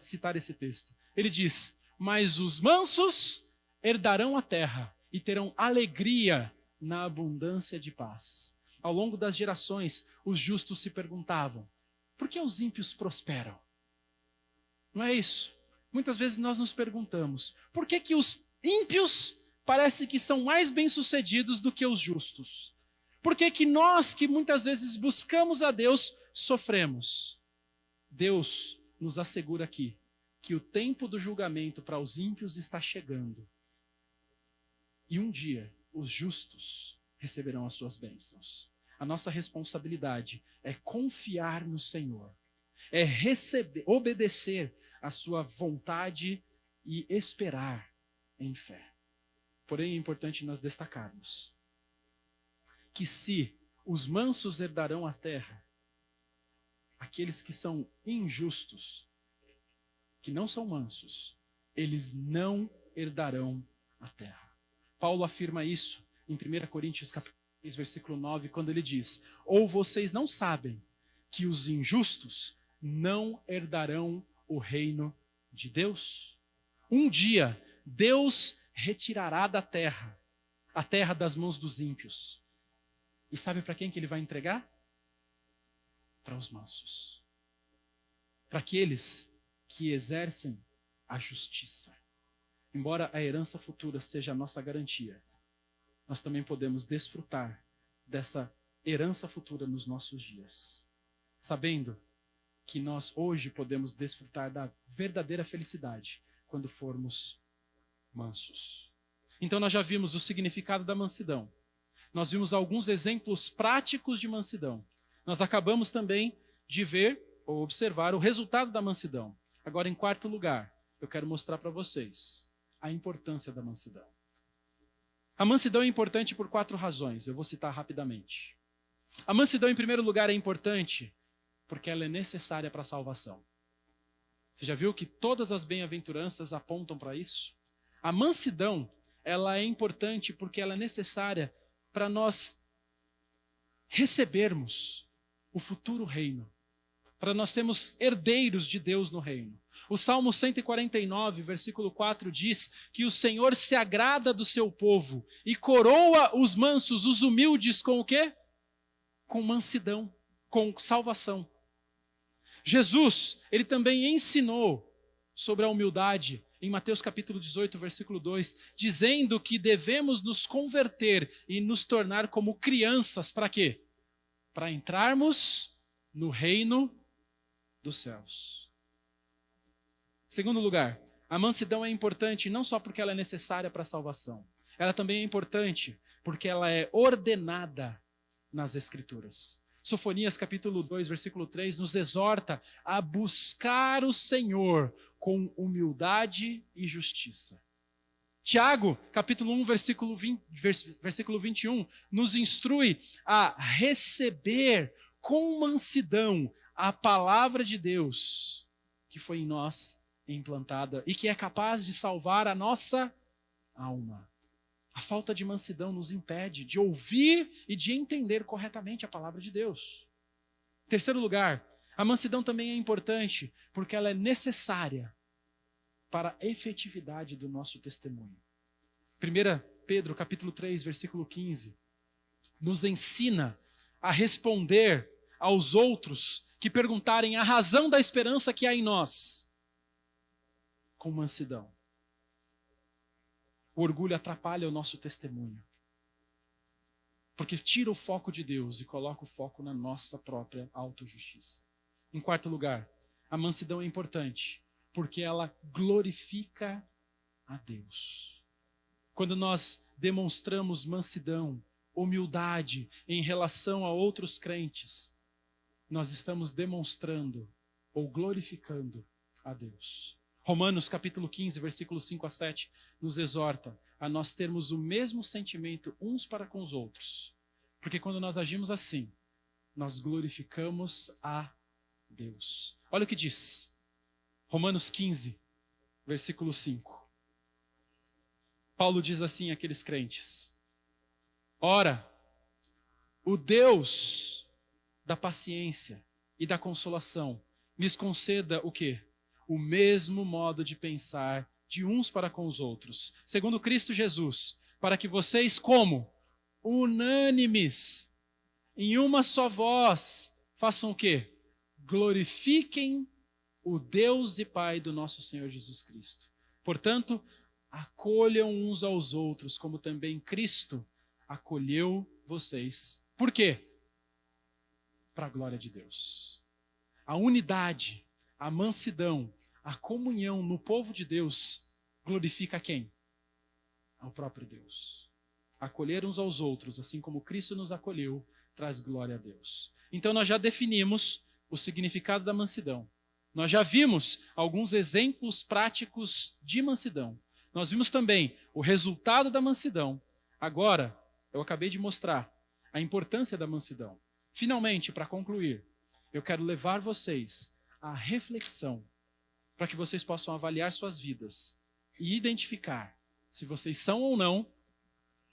citar esse texto. Ele diz: mas os mansos herdarão a terra e terão alegria na abundância de paz. Ao longo das gerações, os justos se perguntavam: por que os ímpios prosperam? Não é isso? Muitas vezes nós nos perguntamos: por que os ímpios parece que são mais bem-sucedidos do que os justos? Por que nós, que muitas vezes buscamos a Deus, sofremos? Deus nos assegura aqui que o tempo do julgamento para os ímpios está chegando. E um dia os justos receberão as suas bênçãos. A nossa responsabilidade é confiar no Senhor, é obedecer a sua vontade e esperar em fé. Porém, é importante nós destacarmos que se os mansos herdarão a terra, aqueles que são injustos, que não são mansos, eles não herdarão a terra. Paulo afirma isso em 1 Coríntios capítulo 3, versículo 9, quando ele diz: ou vocês não sabem que os injustos não herdarão o reino de Deus? Um dia, Deus retirará da terra, a terra das mãos dos ímpios. E sabe para quem que ele vai entregar? Para os mansos. Para aqueles que exercem a justiça. Embora a herança futura seja a nossa garantia, nós também podemos desfrutar dessa herança futura nos nossos dias, sabendo que nós hoje podemos desfrutar da verdadeira felicidade quando formos mansos. Então nós já vimos o significado da mansidão. Nós vimos alguns exemplos práticos de mansidão. Nós acabamos também de ver ou observar o resultado da mansidão. Agora, em quarto lugar, eu quero mostrar para vocês a importância da mansidão. A mansidão é importante por 4 razões, eu vou citar rapidamente. A mansidão, em primeiro lugar, é importante porque ela é necessária para a salvação. Você já viu que todas as bem-aventuranças apontam para isso? A mansidão, ela é importante porque ela é necessária para nós recebermos o futuro reino, para nós sermos herdeiros de Deus no reino. O Salmo 149, versículo 4 diz que o Senhor se agrada do seu povo e coroa os mansos, os humildes, com o quê? Com mansidão, com salvação. Jesus, ele também ensinou sobre a humildade em Mateus capítulo 18, versículo 2, dizendo que devemos nos converter e nos tornar como crianças, para quê? Para entrarmos no reino dos céus. Segundo lugar, a mansidão é importante não só porque ela é necessária para a salvação, ela também é importante porque ela é ordenada nas Escrituras. Sofonias capítulo 2, versículo 3, nos exorta a buscar o Senhor com humildade e justiça. Tiago, capítulo 1, versículo 21, nos instrui a receber com mansidão a palavra de Deus que foi em nós implantada e que é capaz de salvar a nossa alma. A falta de mansidão nos impede de ouvir e de entender corretamente a palavra de Deus. Em terceiro lugar, a mansidão também é importante porque ela é necessária para a efetividade do nosso testemunho. 1 Pedro, capítulo 3, versículo 15, nos ensina a responder aos outros que perguntarem a razão da esperança que há em nós, com mansidão. O orgulho atrapalha o nosso testemunho, porque tira o foco de Deus e coloca o foco na nossa própria autojustiça. Em quarto lugar, a mansidão é importante, porque ela glorifica a Deus. Quando nós demonstramos mansidão, humildade em relação a outros crentes, nós estamos demonstrando ou glorificando a Deus. Romanos capítulo 15, versículos 5 a 7, nos exorta a nós termos o mesmo sentimento uns para com os outros. Porque quando nós agimos assim, nós glorificamos a Deus. Olha o que diz. Romanos 15, versículo 5. Paulo diz assim àqueles crentes: ora, o Deus da paciência e da consolação lhes conceda o quê? O mesmo modo de pensar de uns para com os outros, segundo Cristo Jesus, para que vocês, como unânimes, em uma só voz, façam o quê? Glorifiquem o Deus e Pai do nosso Senhor Jesus Cristo. Portanto, acolham uns aos outros, como também Cristo acolheu vocês. Por quê? Para a glória de Deus. A unidade, a mansidão, a comunhão no povo de Deus glorifica quem? Ao próprio Deus. Acolher uns aos outros, assim como Cristo nos acolheu, traz glória a Deus. Então nós já definimos o significado da mansidão. Nós já vimos alguns exemplos práticos de mansidão. Nós vimos também o resultado da mansidão. Agora, eu acabei de mostrar a importância da mansidão. Finalmente, para concluir, eu quero levar vocês à reflexão, para que vocês possam avaliar suas vidas e identificar se vocês são ou não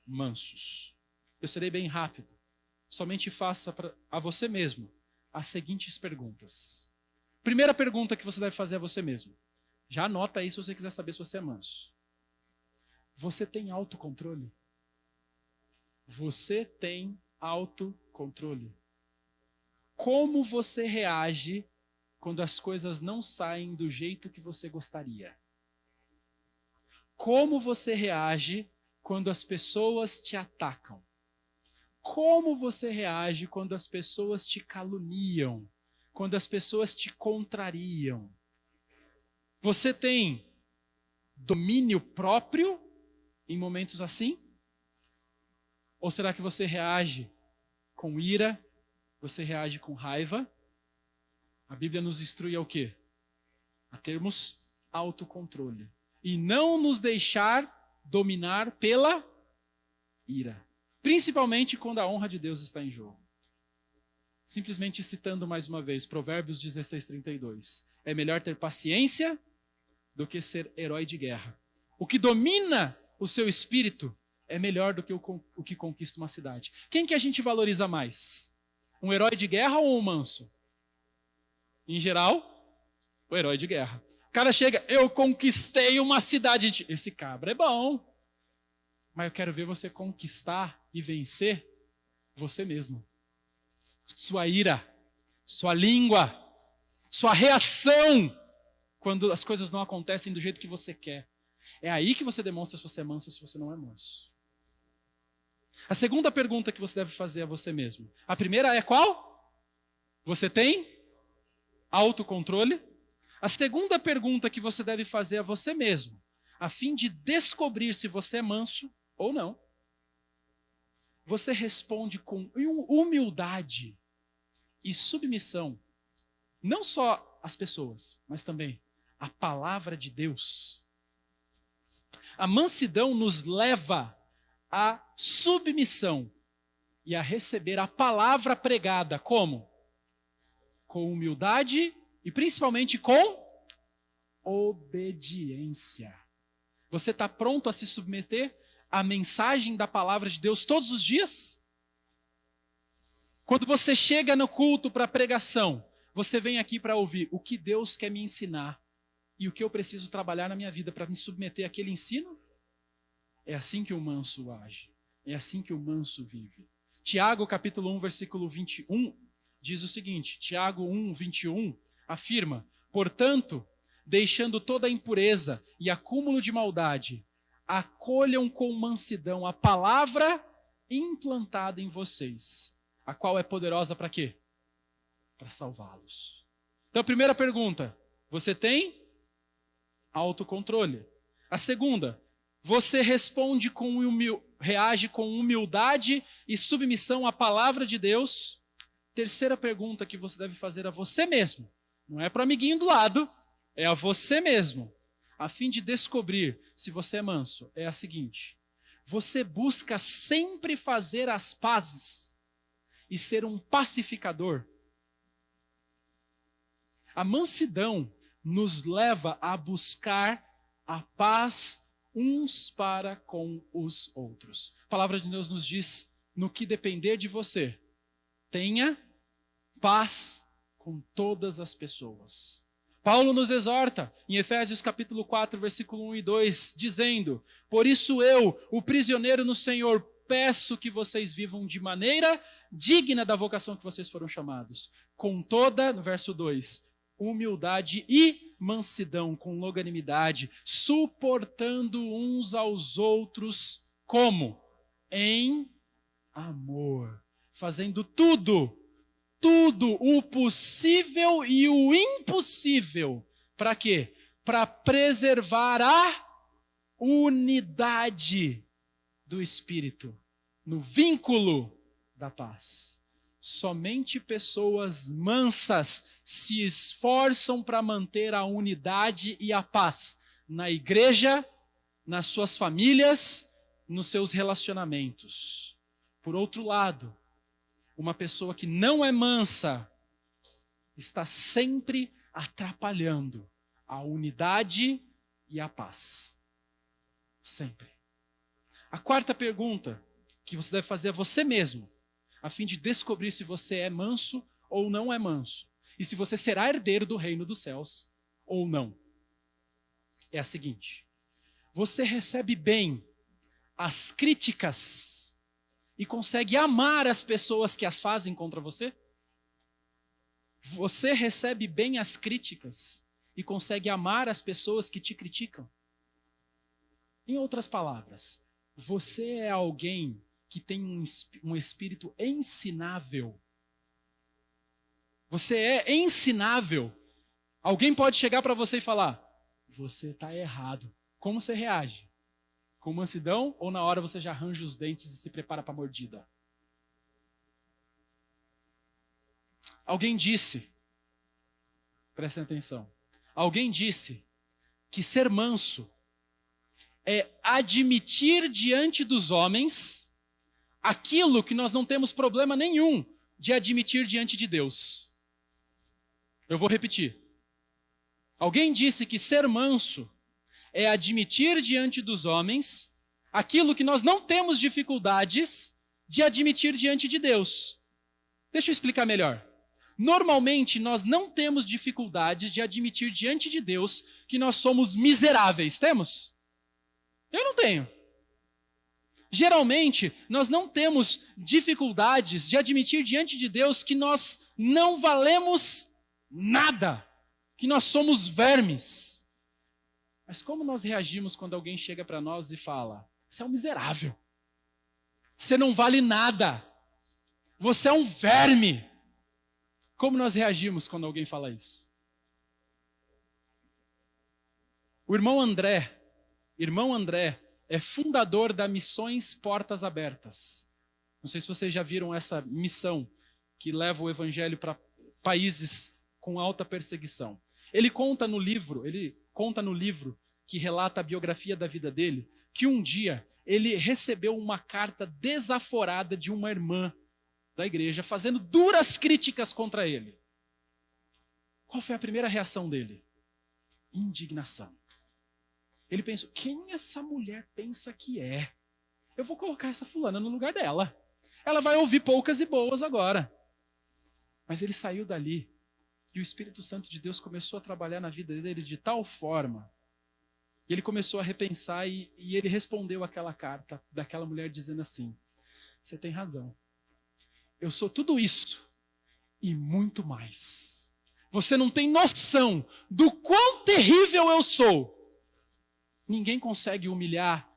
mansos. Eu serei bem rápido. Somente faça a você mesmo as seguintes perguntas. Primeira pergunta que você deve fazer a você mesmo. Já anota aí se você quiser saber se você é manso. Você tem autocontrole? Você tem autocontrole? Como você reage quando as coisas não saem do jeito que você gostaria? Como você reage quando as pessoas te atacam? Como você reage quando as pessoas te caluniam? Quando as pessoas te contrariam? Você tem domínio próprio em momentos assim? Ou será que você reage com ira? Você reage com raiva? A Bíblia nos instrui ao quê? A termos autocontrole. E não nos deixar dominar pela ira. Principalmente quando a honra de Deus está em jogo. Simplesmente citando mais uma vez, Provérbios 16:32. É melhor ter paciência do que ser herói de guerra. O que domina o seu espírito é melhor do que o que conquista uma cidade. Quem que a gente valoriza mais? Um herói de guerra ou um manso? Em geral, o herói de guerra. O cara chega, eu conquistei uma cidade. Esse cabra é bom. Mas eu quero ver você conquistar e vencer você mesmo. Sua ira, sua língua, sua reação quando as coisas não acontecem do jeito que você quer. É aí que você demonstra se você é manso ou se você não é manso. A segunda pergunta que você deve fazer a você mesmo. A primeira é qual? Você tem autocontrole? A segunda pergunta que você deve fazer a você mesmo, a fim de descobrir se você é manso ou não. Você responde com humildade e submissão, não só às pessoas, mas também à palavra de Deus. A mansidão nos leva à submissão e a receber a palavra pregada como? Com humildade e principalmente com obediência. Você está pronto a se submeter à mensagem da palavra de Deus todos os dias? Quando você chega no culto para pregação, você vem aqui para ouvir o que Deus quer me ensinar e o que eu preciso trabalhar na minha vida para me submeter àquele ensino? É assim que o manso age. É assim que o manso vive. Tiago, capítulo 1, versículo 21, diz o seguinte, Tiago 1:21 afirma: portanto, deixando toda a impureza e acúmulo de maldade, acolham com mansidão a palavra implantada em vocês, a qual é poderosa para quê? Para salvá-los. Então, a primeira pergunta, você tem autocontrole? A segunda, você reage com humildade e submissão à palavra de Deus? Terceira pergunta que você deve fazer a você mesmo, não é para o amiguinho do lado, é a você mesmo, a fim de descobrir se você é manso, é a seguinte: você busca sempre fazer as pazes e ser um pacificador? A mansidão nos leva a buscar a paz uns para com os outros. A palavra de Deus nos diz, no que depender de você, tenha paz com todas as pessoas. Paulo nos exorta em Efésios capítulo 4, versículo 1 e 2, dizendo: por isso eu, o prisioneiro no Senhor, peço que vocês vivam de maneira digna da vocação que vocês foram chamados, com toda, no verso 2, humildade e mansidão, com longanimidade, suportando uns aos outros, como? Em amor, fazendo tudo o possível e o impossível. Para quê? Para preservar a unidade do Espírito, no vínculo da paz. Somente pessoas mansas se esforçam para manter a unidade e a paz na igreja, nas suas famílias, nos seus relacionamentos. Por outro lado, uma pessoa que não é mansa está sempre atrapalhando a unidade e a paz. Sempre. A quarta pergunta que você deve fazer a você mesmo, a fim de descobrir se você é manso ou não é manso, e se você será herdeiro do reino dos céus ou não, é a seguinte: você recebe bem as críticas e consegue amar as pessoas que as fazem contra você? Você recebe bem as críticas e consegue amar as pessoas que te criticam? Em outras palavras, você é alguém que tem um espírito ensinável. Você é ensinável. Alguém pode chegar para você e falar: você está errado. Como você reage? Com mansidão ou na hora você já arranja os dentes e se prepara para a mordida? Alguém disse, prestem atenção, alguém disse que ser manso é admitir diante dos homens aquilo que nós não temos problema nenhum de admitir diante de Deus. Eu vou repetir. Alguém disse que ser manso é admitir diante dos homens aquilo que nós não temos dificuldades de admitir diante de Deus. Deixa eu explicar melhor. Normalmente, nós não temos dificuldades de admitir diante de Deus que nós somos miseráveis. Temos? Eu não tenho. Geralmente, nós não temos dificuldades de admitir diante de Deus que nós não valemos nada, que nós somos vermes. Mas como nós reagimos quando alguém chega para nós e fala: você é um miserável, você não vale nada, você é um verme? Como nós reagimos quando alguém fala isso? O irmão André é fundador da Missões Portas Abertas. Não sei se vocês já viram essa missão que leva o evangelho para países com alta perseguição. Ele conta no livro que relata a biografia da vida dele, que um dia ele recebeu uma carta desaforada de uma irmã da igreja, fazendo duras críticas contra ele. Qual foi a primeira reação dele? Indignação. Ele pensou: quem essa mulher pensa que é? Eu vou colocar essa fulana no lugar dela. Ela vai ouvir poucas e boas agora. Mas ele saiu dali e o Espírito Santo de Deus começou a trabalhar na vida dele de tal forma. E ele começou a repensar e ele respondeu aquela carta daquela mulher dizendo assim: você tem razão. Eu sou tudo isso e muito mais. Você não tem noção do quão terrível eu sou. Ninguém consegue humilhar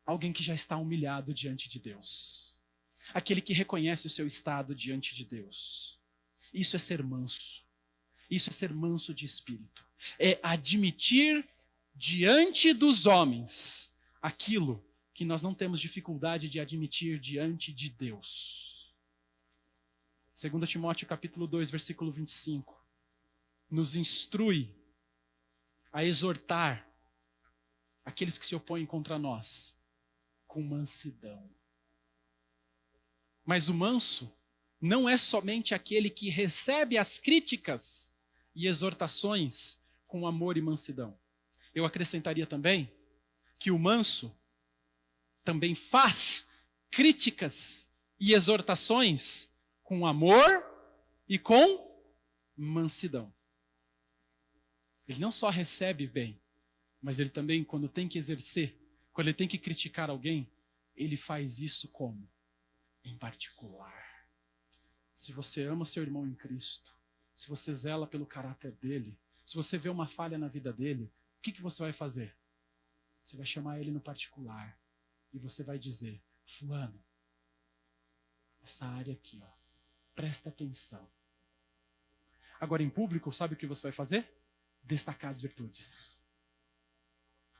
alguém que já está humilhado diante de Deus. Aquele que reconhece o seu estado diante de Deus. Isso é ser manso. Isso é ser manso de espírito. É admitir diante dos homens aquilo que nós não temos dificuldade de admitir diante de Deus. 2 Timóteo capítulo 2, versículo 25, nos instrui a exortar aqueles que se opõem contra nós com mansidão. Mas o manso não é somente aquele que recebe as críticas e exortações com amor e mansidão. Eu acrescentaria também que o manso também faz críticas e exortações com amor e com mansidão. Ele não só recebe bem, mas ele também, quando tem que exercer, quando ele tem que criticar alguém, ele faz isso como? Em particular. Se você ama seu irmão em Cristo, se você zela pelo caráter dele, se você vê uma falha na vida dele, o que você vai fazer? Você vai chamar ele no particular e você vai dizer: fulano, essa área aqui, ó, presta atenção. Agora em público, sabe o que você vai fazer? Destacar as virtudes.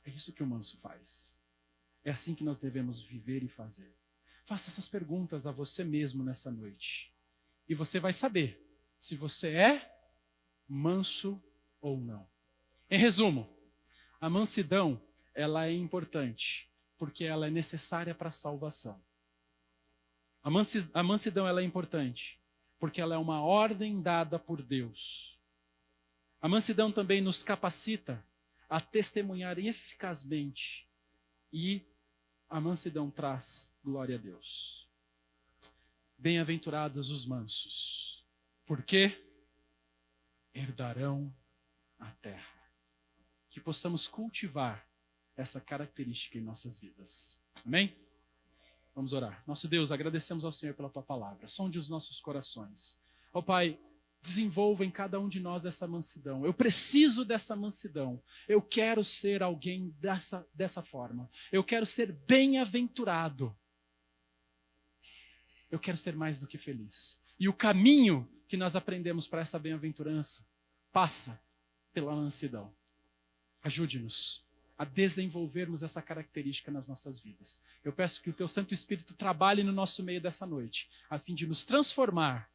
É isso que o manso faz. É assim que nós devemos viver e fazer. Faça essas perguntas a você mesmo nessa noite. E você vai saber se você é manso ou não. Em resumo, a mansidão, ela é importante, porque ela é necessária para a salvação. A mansidão, ela é importante, porque ela é uma ordem dada por Deus. A mansidão também nos capacita a testemunhar eficazmente, e a mansidão traz glória a Deus. Bem-aventurados os mansos, porque herdarão a terra. Que possamos cultivar essa característica em nossas vidas. Amém? Vamos orar. Nosso Deus, agradecemos ao Senhor pela Tua palavra. Sonde os nossos corações. Ó Pai, desenvolva em cada um de nós essa mansidão. Eu preciso dessa mansidão. Eu quero ser alguém dessa forma. Eu quero ser bem-aventurado. Eu quero ser mais do que feliz. E o caminho que nós aprendemos para essa bem-aventurança passa pela mansidão. Ajude-nos a desenvolvermos essa característica nas nossas vidas. Eu peço que o Teu Santo Espírito trabalhe no nosso meio dessa noite, a fim de nos transformar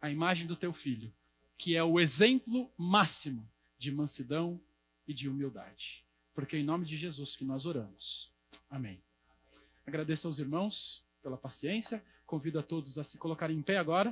à imagem do Teu Filho, que é o exemplo máximo de mansidão e de humildade. Porque é em nome de Jesus que nós oramos. Amém. Agradeço aos irmãos pela paciência. Convido a todos a se colocarem em pé agora.